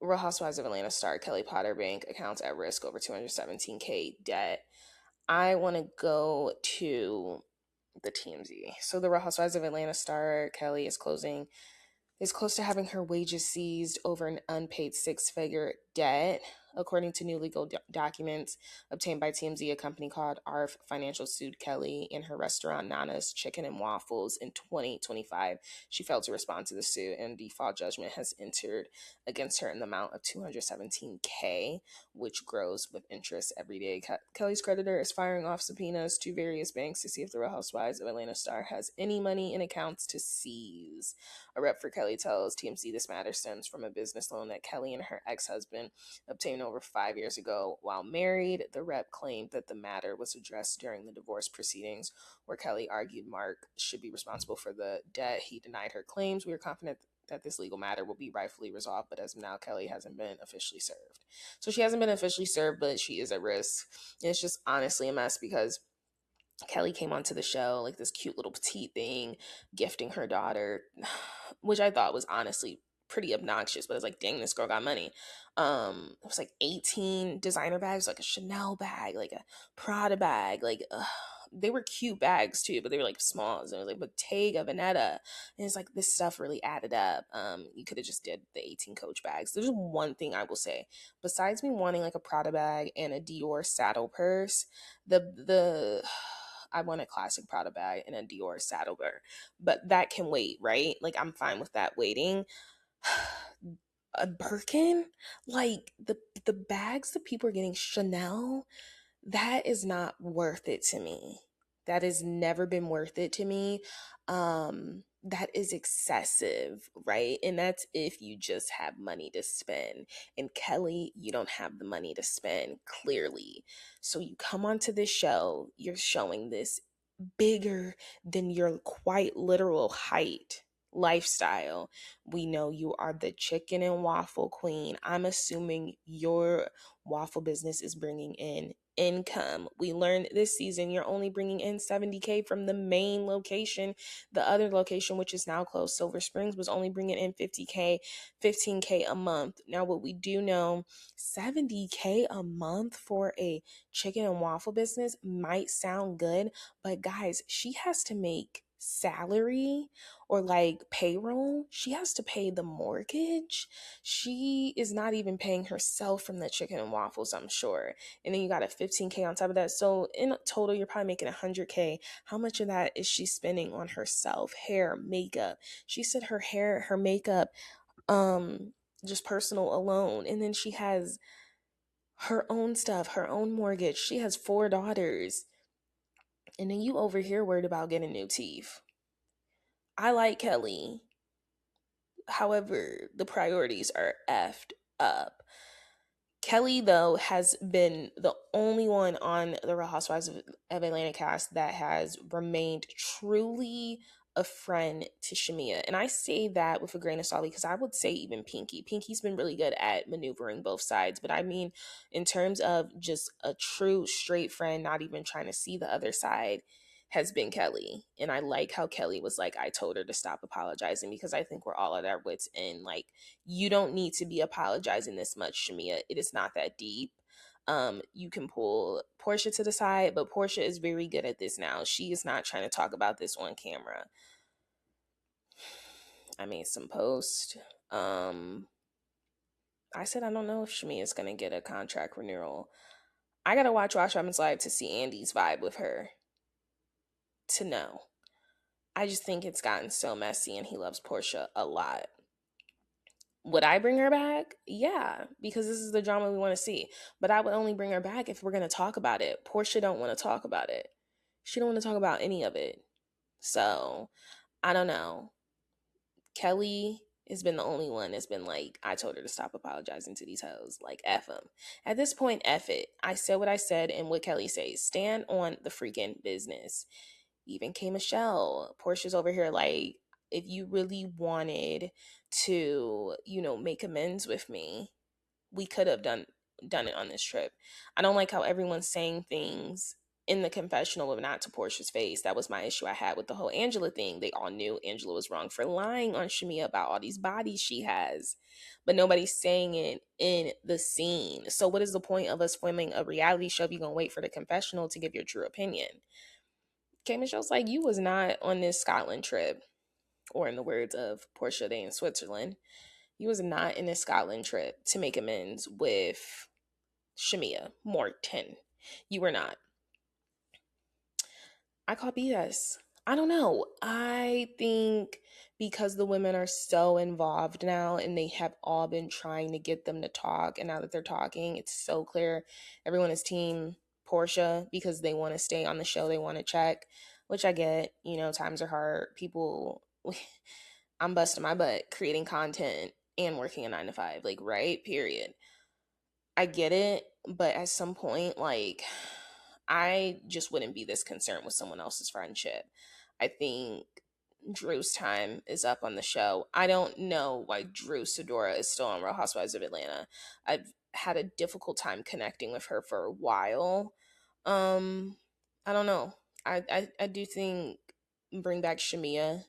Real Housewives of Atlanta star Kelly Potter bank accounts at risk over 217K debt. I want to go to the TMZ. So the Real Housewives of Atlanta star Kelly is close to having her wages seized over an unpaid six-figure debt. According to new legal documents obtained by TMZ, a company called ARF Financial sued Kelly in her restaurant Nana's Chicken and Waffles in 2025. She failed to respond to the suit, and default judgment has entered against her in the amount of 217K, which grows with interest every day. Kelly's creditor is firing off subpoenas to various banks to see if the Real Housewives of Atlanta star has any money in accounts to seize. A rep for Kelly tells TMZ this matter stems from a business loan that Kelly and her ex-husband obtained over 5 years ago while married. The rep claimed that the matter was addressed during the divorce proceedings, where Kelly argued Mark should be responsible for the debt. He denied her claims. We are confident that this legal matter will be rightfully resolved, but as of now, Kelly hasn't been officially served. So she hasn't been officially served, but she is at risk. And it's just honestly a mess because Kelly came onto the show like this cute little petite thing, gifting her daughter, which I thought was honestly pretty obnoxious, but it's like, dang, this girl got money. It was like 18 designer bags, like a Chanel bag, like a Prada bag, like they were cute bags too, but they were like small. So it was like Bottega Veneta, and it's like this stuff really added up. You could have just did the 18 Coach bags. There's one thing I will say, besides me wanting like a Prada bag and a Dior saddle purse, the I want a classic Prada bag and a Dior saddle bar, but that can wait, right? Like I'm fine with that waiting. A Birkin, like the bags that people are getting Chanel, that is not worth it to me. That has never been worth it to me. That is excessive, right? And that's if you just have money to spend. And Kelly, you don't have the money to spend, clearly. So you come onto this show, you're showing this bigger than your quite literal height lifestyle. We know you are the chicken and waffle queen. I'm assuming your waffle business is bringing in income. We learned this season you're only bringing in 70K from the main location. The other location, which is now closed, Silver Springs, was only bringing in 50K, 15K a month. Now, what we do know, 70K a month for a chicken and waffle business might sound good, but guys, she has to make salary or like payroll. She has to pay the mortgage. She is not even paying herself from the chicken and waffles, I'm sure. And then you got a 15K on top of that. So in total, you're probably making 100K. How much of that is she spending on herself? Hair, makeup. She said her hair, her makeup, just personal alone. And then she has her own stuff, her own mortgage. She has 4 daughters. And then you over here worried about getting new teeth. I like Kelly. However, the priorities are effed up. Kelly, though, has been the only one on the Real Housewives of Atlanta cast that has remained truly a friend to Shamea. And I say that with a grain of salt because I would say even Pinky. Pinky's been really good at maneuvering both sides. But I mean, in terms of just a true straight friend, not even trying to see the other side, has been Kelly. And I like how Kelly was like, I told her to stop apologizing because I think we're all at our wits' end. Like, you don't need to be apologizing this much, Shamea. It is not that deep. You can pull Porsha to the side, but Porsha is very good at this now. She is not trying to talk about this on camera. I made some post. I said I don't know if Shamea is gonna get a contract renewal. I gotta watch Watch Robin's Live to see Andy's vibe with her. To know. I just think it's gotten so messy and he loves Porsha a lot. Would I bring her back? Yeah, because this is the drama we want to see. But I would only bring her back if we're going to talk about it. Porsha don't want to talk about it. She don't want to talk about any of it. So, I don't know. Kelly has been the only one that's been like, I told her to stop apologizing to these hoes. Like, F them. At this point, F it. I said what I said and what Kelly says. Stand on the freaking business. Even K Michelle. Porsha's over here like, if you really wanted to, make amends with me, we could have done it on this trip. I don't like how everyone's saying things in the confessional but not to Porsha's face. That was my issue I had with the whole Angela thing. They all knew Angela was wrong for lying on Shamea about all these bodies she has, but nobody's saying it in the scene. So what is the point of us filming a reality show if you're gonna wait for the confessional to give your true opinion? K Michelle's like, you was not on this Scotland trip, or in the words of Porsha, they in Switzerland. You was not in this Scotland trip to make amends with Shamea Morton. You were not. I call BS. I don't know. I think because the women are so involved now and they have all been trying to get them to talk, and now that they're talking, it's so clear everyone is team Porsha because they want to stay on the show, they want to check, which I get. Times are hard. People, I'm busting my butt creating content and working a 9 to 5, like, right? Period. I get it, but at some point, like, I just wouldn't be this concerned with someone else's friendship. I think Drew's time is up on the show. I don't know why Drew Sidora is still on Real Housewives of Atlanta. I've had a difficult time connecting with her for a while. I don't know. I do think bring back Shamea,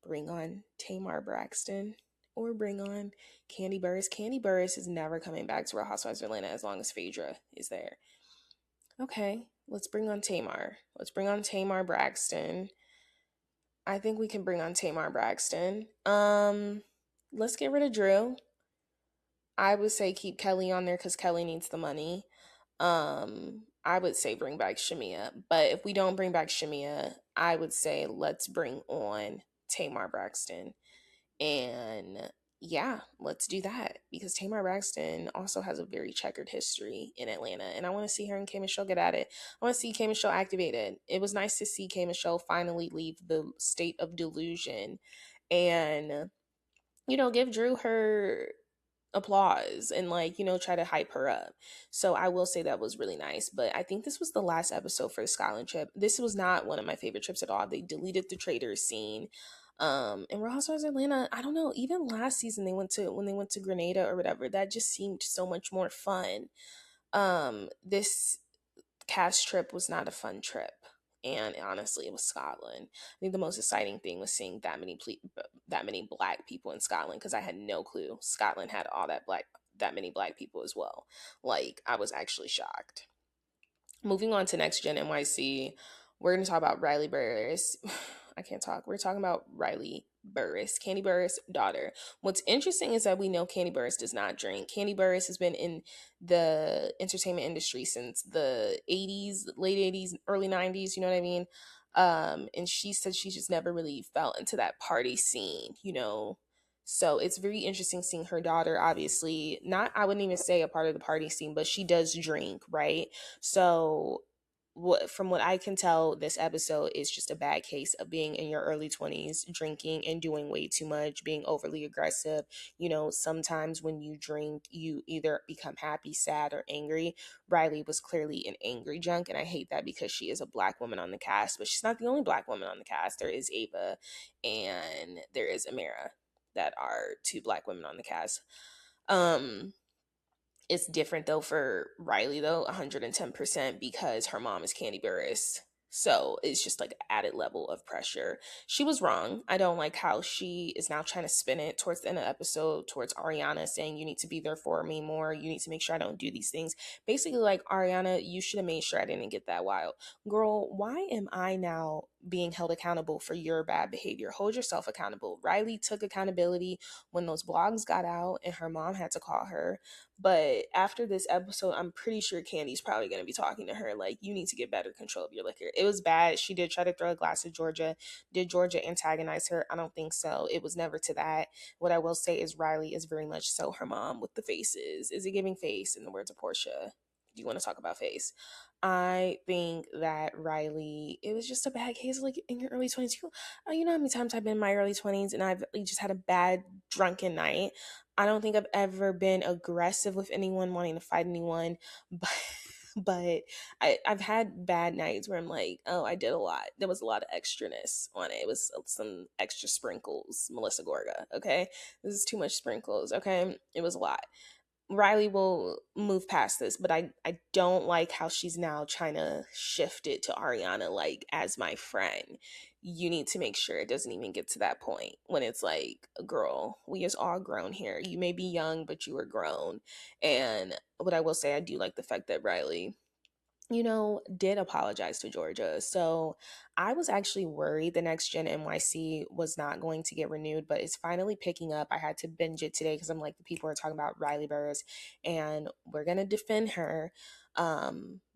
bring on Tamar Braxton, or bring on Kandi Burruss. Kandi Burruss is never coming back to Real Housewives of Atlanta as long as Phaedra is there. Okay, let's bring on Tamar. Let's bring on Tamar Braxton. I think we can bring on Tamar Braxton. Let's get rid of Drew. I would say keep Kelly on there because Kelly needs the money. I would say bring back Shamea. But if we don't bring back Shamea, I would say let's bring on Tamar Braxton. And yeah, let's do that because Tamar Braxton also has a very checkered history in Atlanta, and I want to see her and K Michelle get at it. I want to see K Michelle activated. It was nice to see K Michelle finally leave the state of delusion and give Drew her applause and like, try to hype her up. So I will say that was really nice. But I think this was the last episode for the Scotland trip. This was not one of my favorite trips at all. They deleted the traders scene. And Real Housewives of Atlanta, I don't know, even last season when they went to Grenada or whatever, that just seemed so much more fun. This cast trip was not a fun trip. And honestly, it was Scotland. I think the most exciting thing was seeing that many black people in Scotland, because I had no clue Scotland had that many black people as well. Like, I was actually shocked. Moving on to Next Gen NYC, we're going to talk about Riley Burruss. I can't talk. We're talking about Riley Burruss, Kandi Burruss' daughter. What's interesting is that we know Kandi Burruss does not drink. Kandi Burruss has been in the entertainment industry since the 80s, late 80s, early 90s, you know what I mean? And she said she just never really fell into that party scene. So it's very interesting seeing her daughter, obviously, not, I wouldn't even say a part of the party scene, but she does drink, right? So from what I can tell, this episode is just a bad case of being in your early 20s, drinking and doing way too much, being overly aggressive. Sometimes when you drink, you either become happy, sad, or angry. Riley was clearly an angry drunk, and I hate that because she is a black woman on the cast, but she's not the only black woman on the cast. There is Ava and there is Amira, that are two black women on the cast. It's different though for Riley though, 110%, because her mom is Kandi Burruss. So it's just like an added level of pressure. She was wrong. I don't like how she is now trying to spin it towards the end of the episode towards Ariana, saying you need to be there for me more. You need to make sure I don't do these things. Basically, like, Ariana, you should have made sure I didn't get that wild. Girl, why am I now being held accountable for your bad behavior? Hold yourself accountable. Riley took accountability when those blogs got out and her mom had to call her. But after this episode, I'm pretty sure Candy's probably going to be talking to her like, you need to get better control of your liquor. It was bad. She did try to throw a glass at Georgia. Did Georgia antagonize her? I don't think so. It was never to that. What I will say is Riley is very much so her mom with the faces. Is it giving face, in the words of Porsha? Do you want to talk about face? I think that Riley, it was just a bad case, like in your early 20s. You know how many times I've been in my early 20s and I've just had a bad drunken night. I don't think I've ever been aggressive with anyone, wanting to fight anyone, but I've had bad nights where I'm like, oh, I did a lot. There was a lot of extraness on it. It was some extra sprinkles, Melissa Gorga. Okay, this is too much sprinkles. Okay, it was a lot. Riley will move past this, but I don't like how she's now trying to shift it to Ariana, like, as my friend. You need to make sure it doesn't even get to that point when it's like, girl, we is all grown here. You may be young, but you are grown. And what I will say, I do like the fact that Riley, did apologize to Georgia. So I was actually worried the Next Gen NYC was not going to get renewed, but it's finally picking up. I had to binge it today because I'm like, the people are talking about Riley Burruss, and we're going to defend her,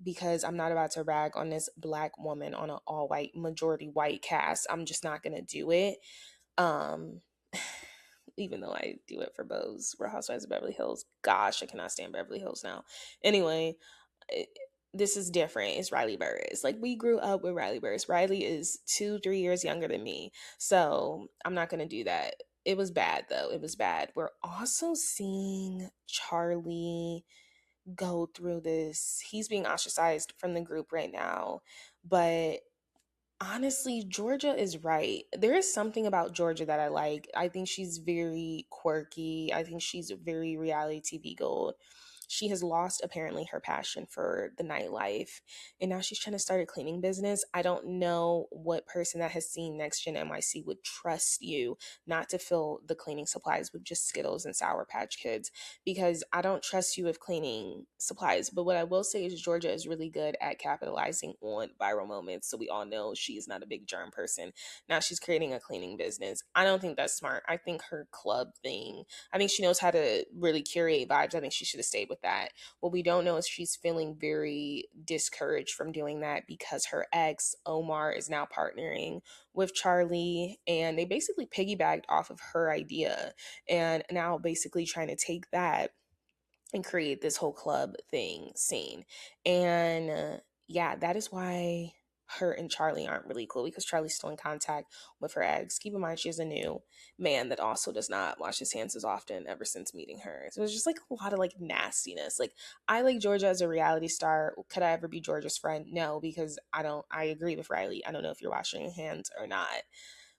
because I'm not about to rag on this black woman on an all white, majority white cast. I'm just not going to do it. Um, Even though I do it for Bows, Real Housewives of Beverly Hills. Gosh, I cannot stand Beverly Hills now. Anyway, this is different. It's Riley Burruss. Like, we grew up with Riley Burruss. Riley is 2-3 years younger than me. So I'm not going to do that. It was bad, though. It was bad. We're also seeing Charlie go through this. He's being ostracized from the group right now. But honestly, Georgia is right. There is something about Georgia that I like. I think she's very quirky. I think she's very reality TV gold. She has lost apparently her passion for the nightlife, and now she's trying to start a cleaning business. I don't know what person that has seen Next Gen NYC would trust you not to fill the cleaning supplies with just Skittles and Sour Patch Kids, because I don't trust you with cleaning supplies. But what I will say is Georgia is really good at capitalizing on viral moments. So we all know she is not a big germ person. Now she's creating a cleaning business. I don't think that's smart. I think her club thing, I think she knows how to really curate vibes. I think she should have stayed with that. What we don't know is she's feeling very discouraged from doing that because her ex, Omar, is now partnering with Charlie, and they basically piggybacked off of her idea and now basically trying to take that and create this whole club thing scene. And yeah, that is why her and Charlie aren't really cool because Charlie's still in contact with her ex. Keep in mind, she has a new man that also does not wash his hands as often ever since meeting her. So it was just like a lot of like nastiness. Like, I like Georgia as a reality star. Could I ever be Georgia's friend? No, because I agree with Riley. I don't know if you're washing your hands or not.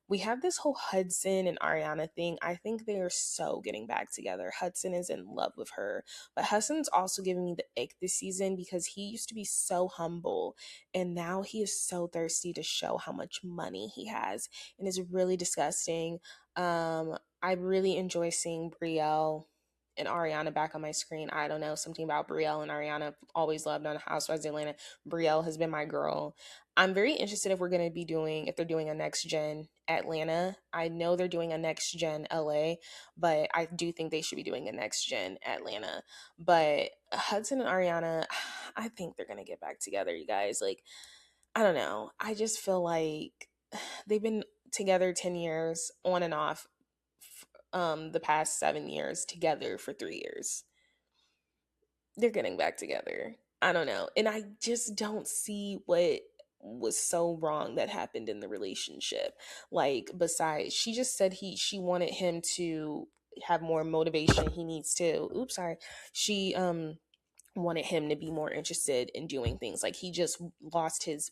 We have this whole Hudson and Ariana thing. I think they are so getting back together. Hudson is in love with her, but Hudson's also giving me the ick this season because he used to be so humble and now he is so thirsty to show how much money he has, and it's really disgusting. I really enjoy seeing Brielle and Ariana back on my screen. I don't know, something about Brielle and Ariana. Always loved on Housewives of Atlanta. Brielle has been my girl. I'm very interested if they're doing a next gen Atlanta. I know they're doing a next gen LA, but I do think they should be doing a next gen Atlanta. But Hudson and Ariana, I think they're gonna get back together, you guys. Like, I don't know. I just feel like they've been together 10 years on and off, the past 7 years, together for 3 years. They're getting back together. I don't know. And I just don't see what was so wrong that happened in the relationship. Like, besides, she just said she wanted him to have more motivation. He needs to, oops, sorry. She wanted him to be more interested in doing things. Like, he just lost his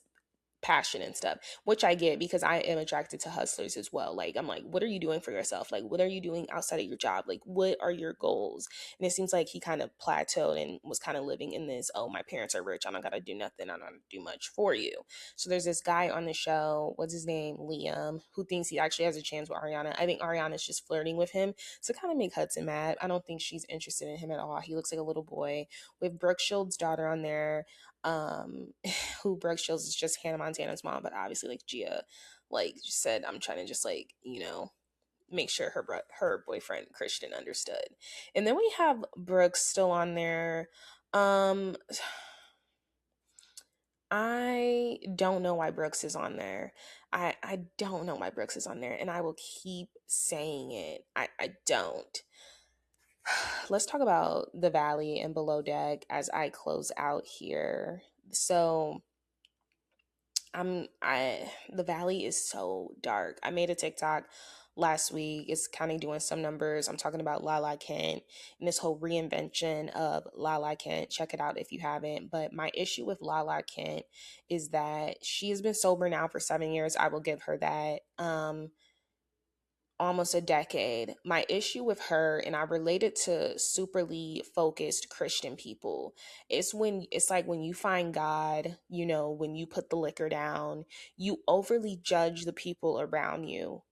passion and stuff, which I get because I am attracted to hustlers as well. Like, I'm like, what are you doing for yourself? Like, what are you doing outside of your job? Like, what are your goals? And it seems like he kind of plateaued and was kind of living in this, oh, my parents are rich, I don't gotta do nothing, I don't do much for you. So there's this guy on the show, what's his name, Liam, who thinks he actually has a chance with Ariana. I think Ariana's just flirting with him to kind of make Hudson mad. I don't think she's interested in him at all. He looks like a little boy. With Brooke Shields' daughter on there, um who Brooke Shields is just Hannah Montana's mom, but obviously, like, Gia, like, just said, I'm trying to just, like, make sure her boyfriend Christian understood. And then we have Brooke still on there. um I don't know why Brooks is on there. I don't know why Brooks is on there, and I will keep saying it. I don't. Let's talk about the Valley and Below Deck as I close out here. So the Valley is so dark. I made a TikTok last week. It's kind of doing some numbers. I'm talking about Lala Kent and this whole reinvention of Lala Kent. Check it out if you haven't. But my issue with Lala Kent is that she has been sober now for 7 years. I will give her that. Almost a decade. My issue with her, and I relate it to superly focused Christian people, it's like when you find God, when you put the liquor down, you overly judge the people around you.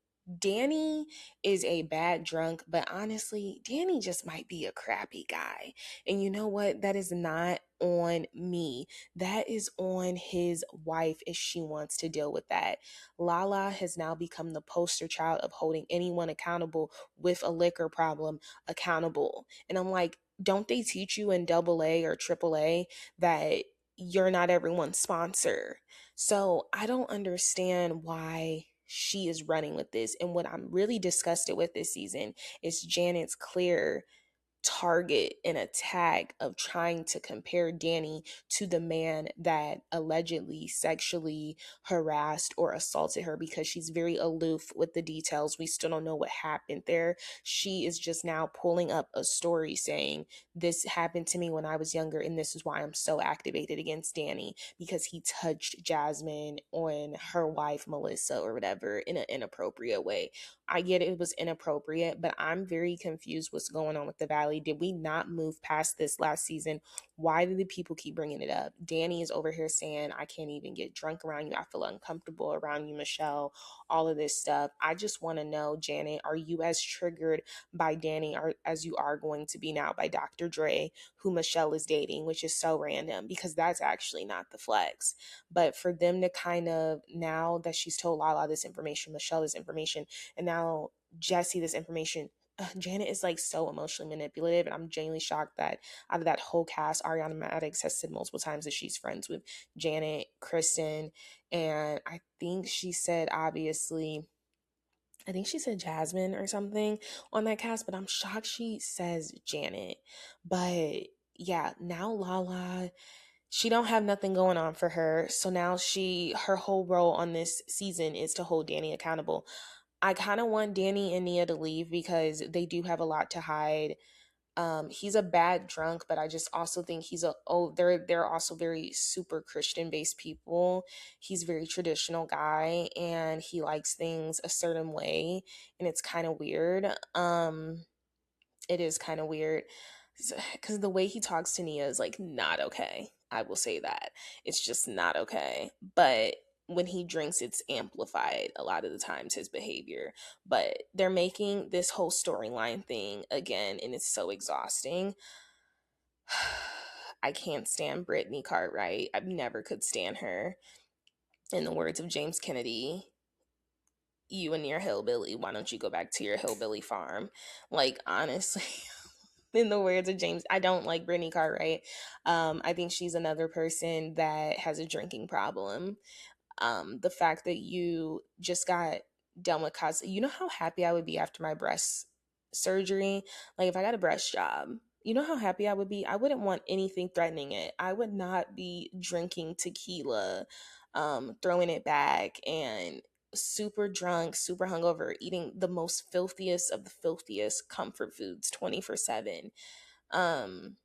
Danny is a bad drunk, but honestly, Danny just might be a crappy guy. And you know what? That is not on me. That is on his wife if she wants to deal with that. Lala has now become the poster child of holding anyone accountable with a liquor problem accountable. And I'm like, don't they teach you in double A or triple A that you're not everyone's sponsor? So I don't understand why she is running with this. And what I'm really disgusted with this season is Janet's clear target and attack of trying to compare Danny to the man that allegedly sexually harassed or assaulted her, because she's very aloof with the details. We still don't know what happened there. She is just now pulling up a story saying, this happened to me when I was younger, and this is why I'm so activated against Danny, because he touched Jasmine on her wife, Melissa, or whatever, in an inappropriate way. I get it was inappropriate, but I'm very confused what's going on with the Valley. Did we not move past this last season? Why do the people keep bringing it up? Danny is over here saying, I can't even get drunk around you. I feel uncomfortable around you, Michelle, all of this stuff. I just want to know, Janet, are you as triggered by Danny as you are going to be now by Dr. Dre, who Michelle is dating, which is so random because that's actually not the flex. But for them to kind of, now that she's told Lala this information, Michelle this information, and now Jesse this information, Janet is like so emotionally manipulative, and I'm genuinely shocked that out of that whole cast, Ariana Madix has said multiple times that she's friends with Janet, Kristen, and I think she said, obviously, I think she said Jasmine or something on that cast, but I'm shocked she says Janet. But yeah, now Lala, she don't have nothing going on for her. So now her whole role on this season is to hold Danny accountable. I kind of want Danny and Nia to leave because they do have a lot to hide. He's a bad drunk, but I just also think they're also very super Christian based people. He's a very traditional guy and he likes things a certain way, and it's kind of weird. It is kind of weird because the way he talks to Nia is like not okay. I will say that. It's just not okay. But when he drinks, it's amplified a lot of the times, his behavior. But they're making this whole storyline thing again, and it's so exhausting. I can't stand Brittany Cartwright. I never could stand her. In the words of James Kennedy, you and your hillbilly, why don't you go back to your hillbilly farm? Like, honestly, in the words of James, I don't like Brittany Cartwright. I think she's another person that has a drinking problem. The fact that you just got done with you know how happy I would be after my breast surgery? Like, if I got a breast job, you know how happy I would be? I wouldn't want anything threatening it. I would not be drinking tequila, throwing it back, and super drunk, super hungover, eating the most filthiest of the filthiest comfort foods 24/7. Um,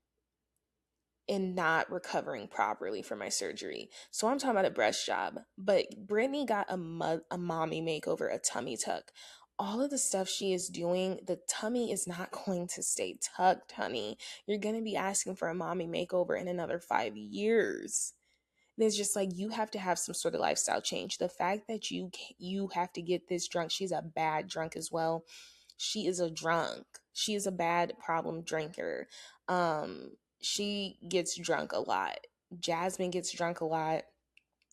and not recovering properly from my surgery. So I'm talking about a breast job. But Brittany got a mommy makeover, a tummy tuck. All of the stuff she is doing, the tummy is not going to stay tucked, honey. You're going to be asking for a mommy makeover in another 5 years. And it's just like you have to have some sort of lifestyle change. The fact that you have to get this drunk, she's a bad drunk as well. She is a drunk. She is a bad problem drinker. She gets drunk a lot. Jasmine gets drunk a lot,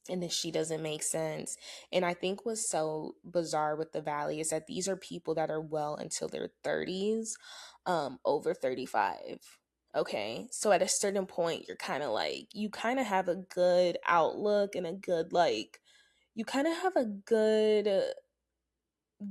and then she doesn't make sense. And I think what's so bizarre with the Valley is that these are people that are well until their 30s, over 35. Okay. So at a certain point, you're kind of like, you kind of have a good outlook and a good, like, you kind of have a good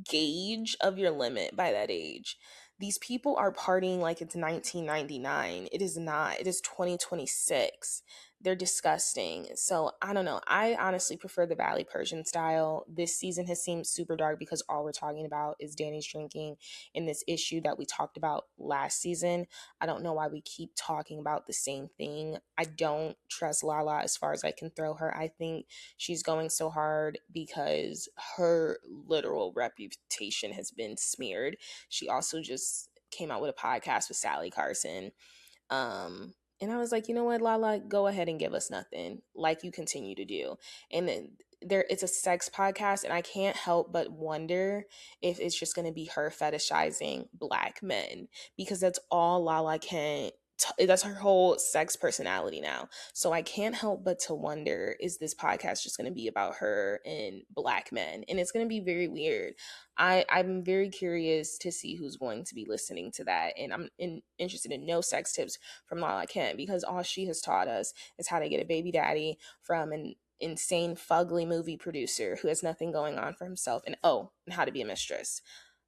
gauge of your limit by that age. These people are partying like it's 1999. It is not. It is 2026. They're disgusting. So I don't know. I honestly prefer the Valley Persian style. This season has seemed super dark because all we're talking about is Danny's drinking and this issue that we talked about last season. I don't know why we keep talking about the same thing. I don't trust Lala as far as I can throw her. I think she's going so hard because her literal reputation has been smeared. She also just came out with a podcast with Sally Carsen. And I was like, you know what, Lala, go ahead and give us nothing like you continue to do. And then it's a sex podcast, and I can't help but wonder if it's just going to be her fetishizing black men, because that's all Lala can that's her whole sex personality now. So I can't help but to wonder, is this podcast just going to be about her and black men? And it's going to be very weird. I'm very curious to see who's going to be listening to that. And interested in no sex tips from Lala Kent, because all she has taught us is how to get a baby daddy from an insane fugly movie producer who has nothing going on for himself, and how to be a mistress.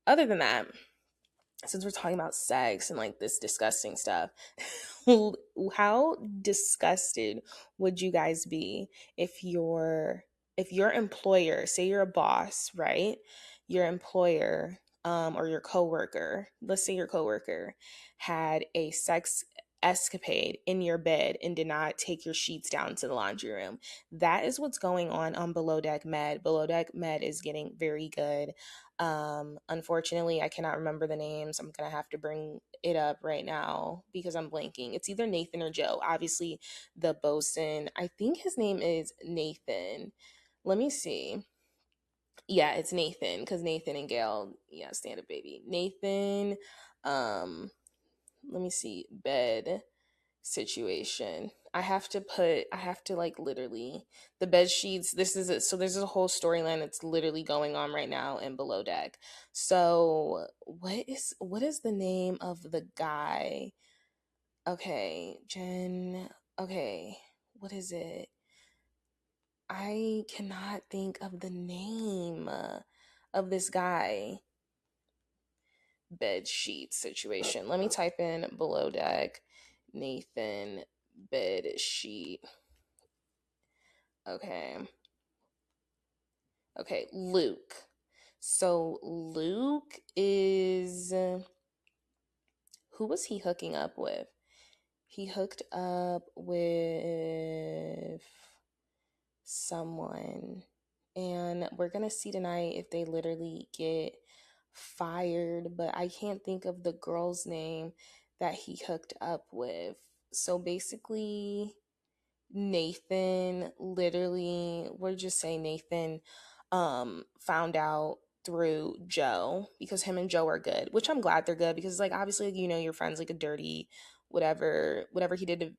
Other than that, since we're talking about sex and like this disgusting stuff, how disgusted would you guys be if your employer, say you're a boss, right? Your employer, or your coworker, let's say your coworker had a sex escapade in your bed and did not take your sheets down to the laundry room. That is what's going on Below Deck Med. Below Deck Med is getting very good. Unfortunately, I cannot remember the names. I'm gonna have to bring it up right now because I'm blanking. It's either Nathan or Joe. Obviously, the bosun, I think his name is Nathan. Let me see. Yeah, it's Nathan, because Nathan and Gail, yeah, stand up baby. Nathan, let me see, bed situation. I have to like literally the bed sheets. This is it. So there's a whole storyline that's literally going on right now in Below Deck. So what is the name of the guy? Okay, Jen. Okay, what is it? I cannot think of the name of this guy. Bed sheet situation. Let me type in Below Deck Nathan bed sheet. Okay. Okay, Luke. So Luke is who was he hooking up with? He hooked up with someone. And we're going to see tonight if they literally get fired, but I can't think of the girl's name that he hooked up with. So basically, Nathan literally, we're just saying Nathan found out through Joe because him and Joe are good, which I'm glad they're good because like obviously you know your friend's like a dirty whatever he did to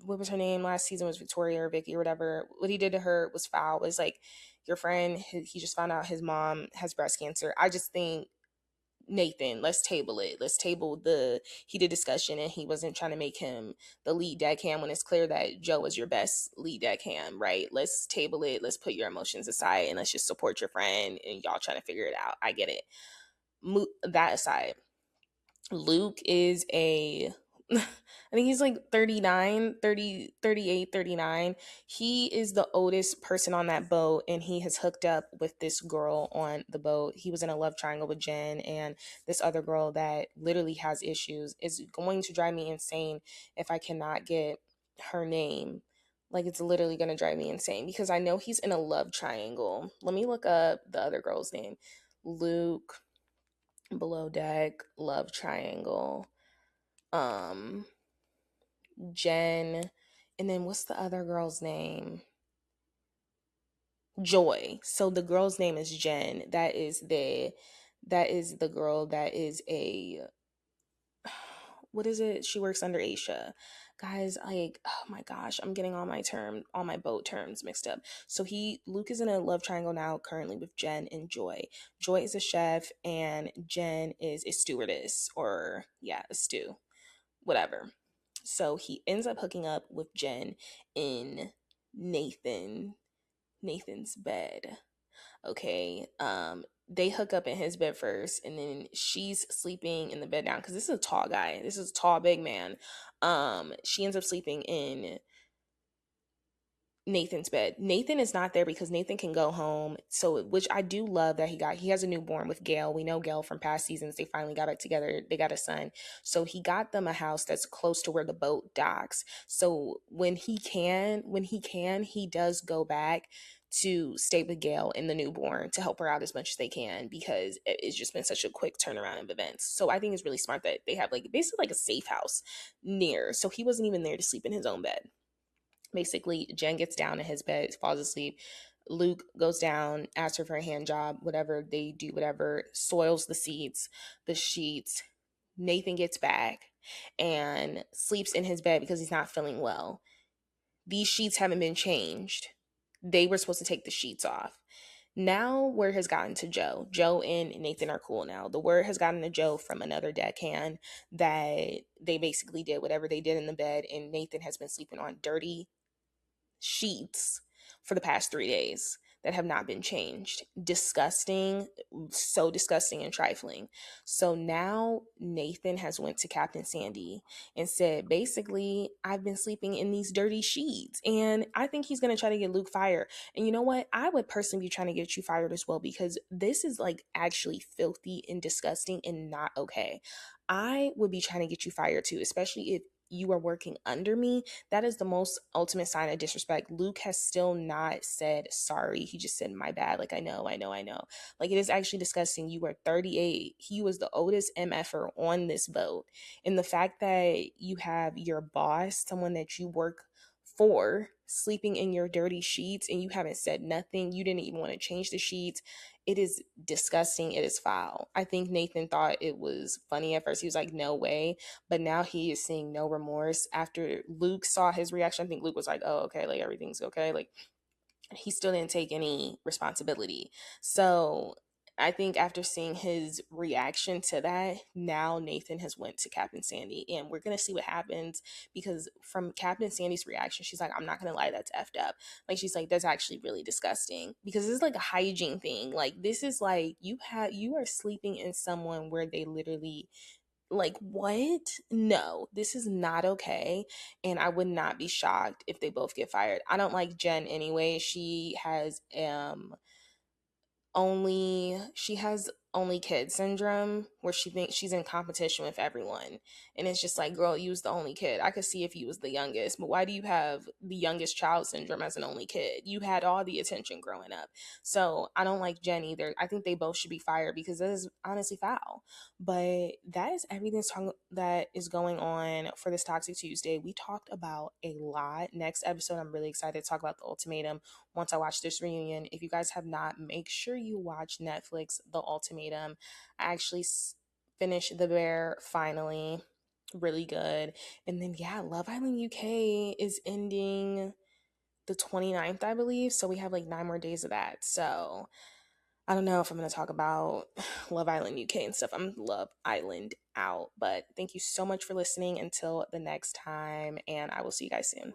what was her name last season was Victoria or Vicky or whatever. What he did to her was foul. It was like your friend, he just found out his mom has breast cancer. I just think Nathan, let's table it. Let's table the heated discussion and he wasn't trying to make him the lead deckhand when it's clear that Joe was your best lead deckhand, right? Let's table it. Let's put your emotions aside and let's just support your friend and y'all trying to figure it out. I get it. That aside, Luke is a I think he's like 39, 30, 38, 39. He is the oldest person on that boat and he has hooked up with this girl on the boat. He was in a love triangle with Jen and this other girl that literally has issues. Is going to drive me insane if I cannot get her name. Like it's literally going to drive me insane because I know he's in a love triangle. Let me look up the other girl's name. Luke Below Deck love triangle. Jen, and then what's the other girl's name? Joy. So the girl's name is Jen. That is the girl that is a what is it? She works under Aisha. Guys, like, oh my gosh, I'm getting all my boat terms mixed up. So Luke is in a love triangle now, currently with Jen and Joy. Joy is a chef and Jen is a stewardess, or yeah, a stew, whatever. So he ends up hooking up with Jen in Nathan's bed. Okay. They hook up in his bed first and then she's sleeping in the bed down because this is a tall guy. This is a tall, big man. She ends up sleeping in Nathan's bed. Nathan is not there because Nathan can go home. So, which I do love that he has a newborn with Gail. We know Gail from past seasons. They finally got back together. They got a son. So he got them a house that's close to where the boat docks. So when he can, he does go back to stay with Gail and the newborn to help her out as much as they can because it's just been such a quick turnaround of events. So I think it's really smart that they have like basically like a safe house near. So he wasn't even there to sleep in his own bed. Basically, Jen gets down in his bed, falls asleep. Luke goes down, asks her for a hand job, whatever they do, whatever, soils the sheets. Nathan gets back and sleeps in his bed because he's not feeling well. These sheets haven't been changed. They were supposed to take the sheets off. Now, word has gotten to Joe. Joe and Nathan are cool now. The word has gotten to Joe from another deckhand that they basically did whatever they did in the bed, and Nathan has been sleeping on dirty sheets for the past 3 days that have not been changed. Disgusting, so disgusting and trifling. So now Nathan has went to Captain Sandy and said, basically, I've been sleeping in these dirty sheets. And I think he's going to try to get Luke fired. And you know what? I would personally be trying to get you fired as well because this is like actually filthy and disgusting and not okay. I would be trying to get you fired too, especially if you are working under me. That is the most ultimate sign of disrespect. Luke has still not said sorry. He just said, my bad. Like, I know. Like, it is actually disgusting. You were 38. He was the oldest MFer on this boat. And the fact that you have your boss, someone that you work for, sleeping in your dirty sheets and you haven't said nothing. You didn't even want to change the sheets. It is disgusting. It is foul. I think Nathan thought it was funny at first. He was like, no way. But now he is seeing no remorse. After Luke saw his reaction, I think Luke was like, oh, okay, like everything's okay. Like he still didn't take any responsibility. So I think after seeing his reaction to that, now Nathan has went to Captain Sandy and we're going to see what happens because from Captain Sandy's reaction, she's like, I'm not going to lie, that's effed up. Like she's like, that's actually really disgusting because this is like a hygiene thing. Like this is like you are sleeping in someone where they literally Like, what? No, this is not okay. And I would not be shocked if they both get fired. I don't like Jen anyway. She has only kid syndrome where she thinks she's in competition with everyone, and it's just like, girl, you was the only kid. I could see if you was the youngest, but why do you have the youngest child syndrome as an only kid? You had all the attention growing up. So I don't like Jen either. I think they both should be fired because that is honestly foul. But that is everything that is going on for this Toxic Tuesday. We talked about a lot. Next episode, I'm really excited to talk about the ultimatum once I watch this reunion. If you guys have not, make sure you watch Netflix The Ultimatum. I actually finished The Bear finally. Really good. And then, yeah, Love Island UK is ending the 29th, I believe. So we have like 9 more days of that. So I don't know if I'm going to talk about Love Island UK and stuff. I'm Love Island out. But thank you so much for listening. Until the next time. And I will see you guys soon.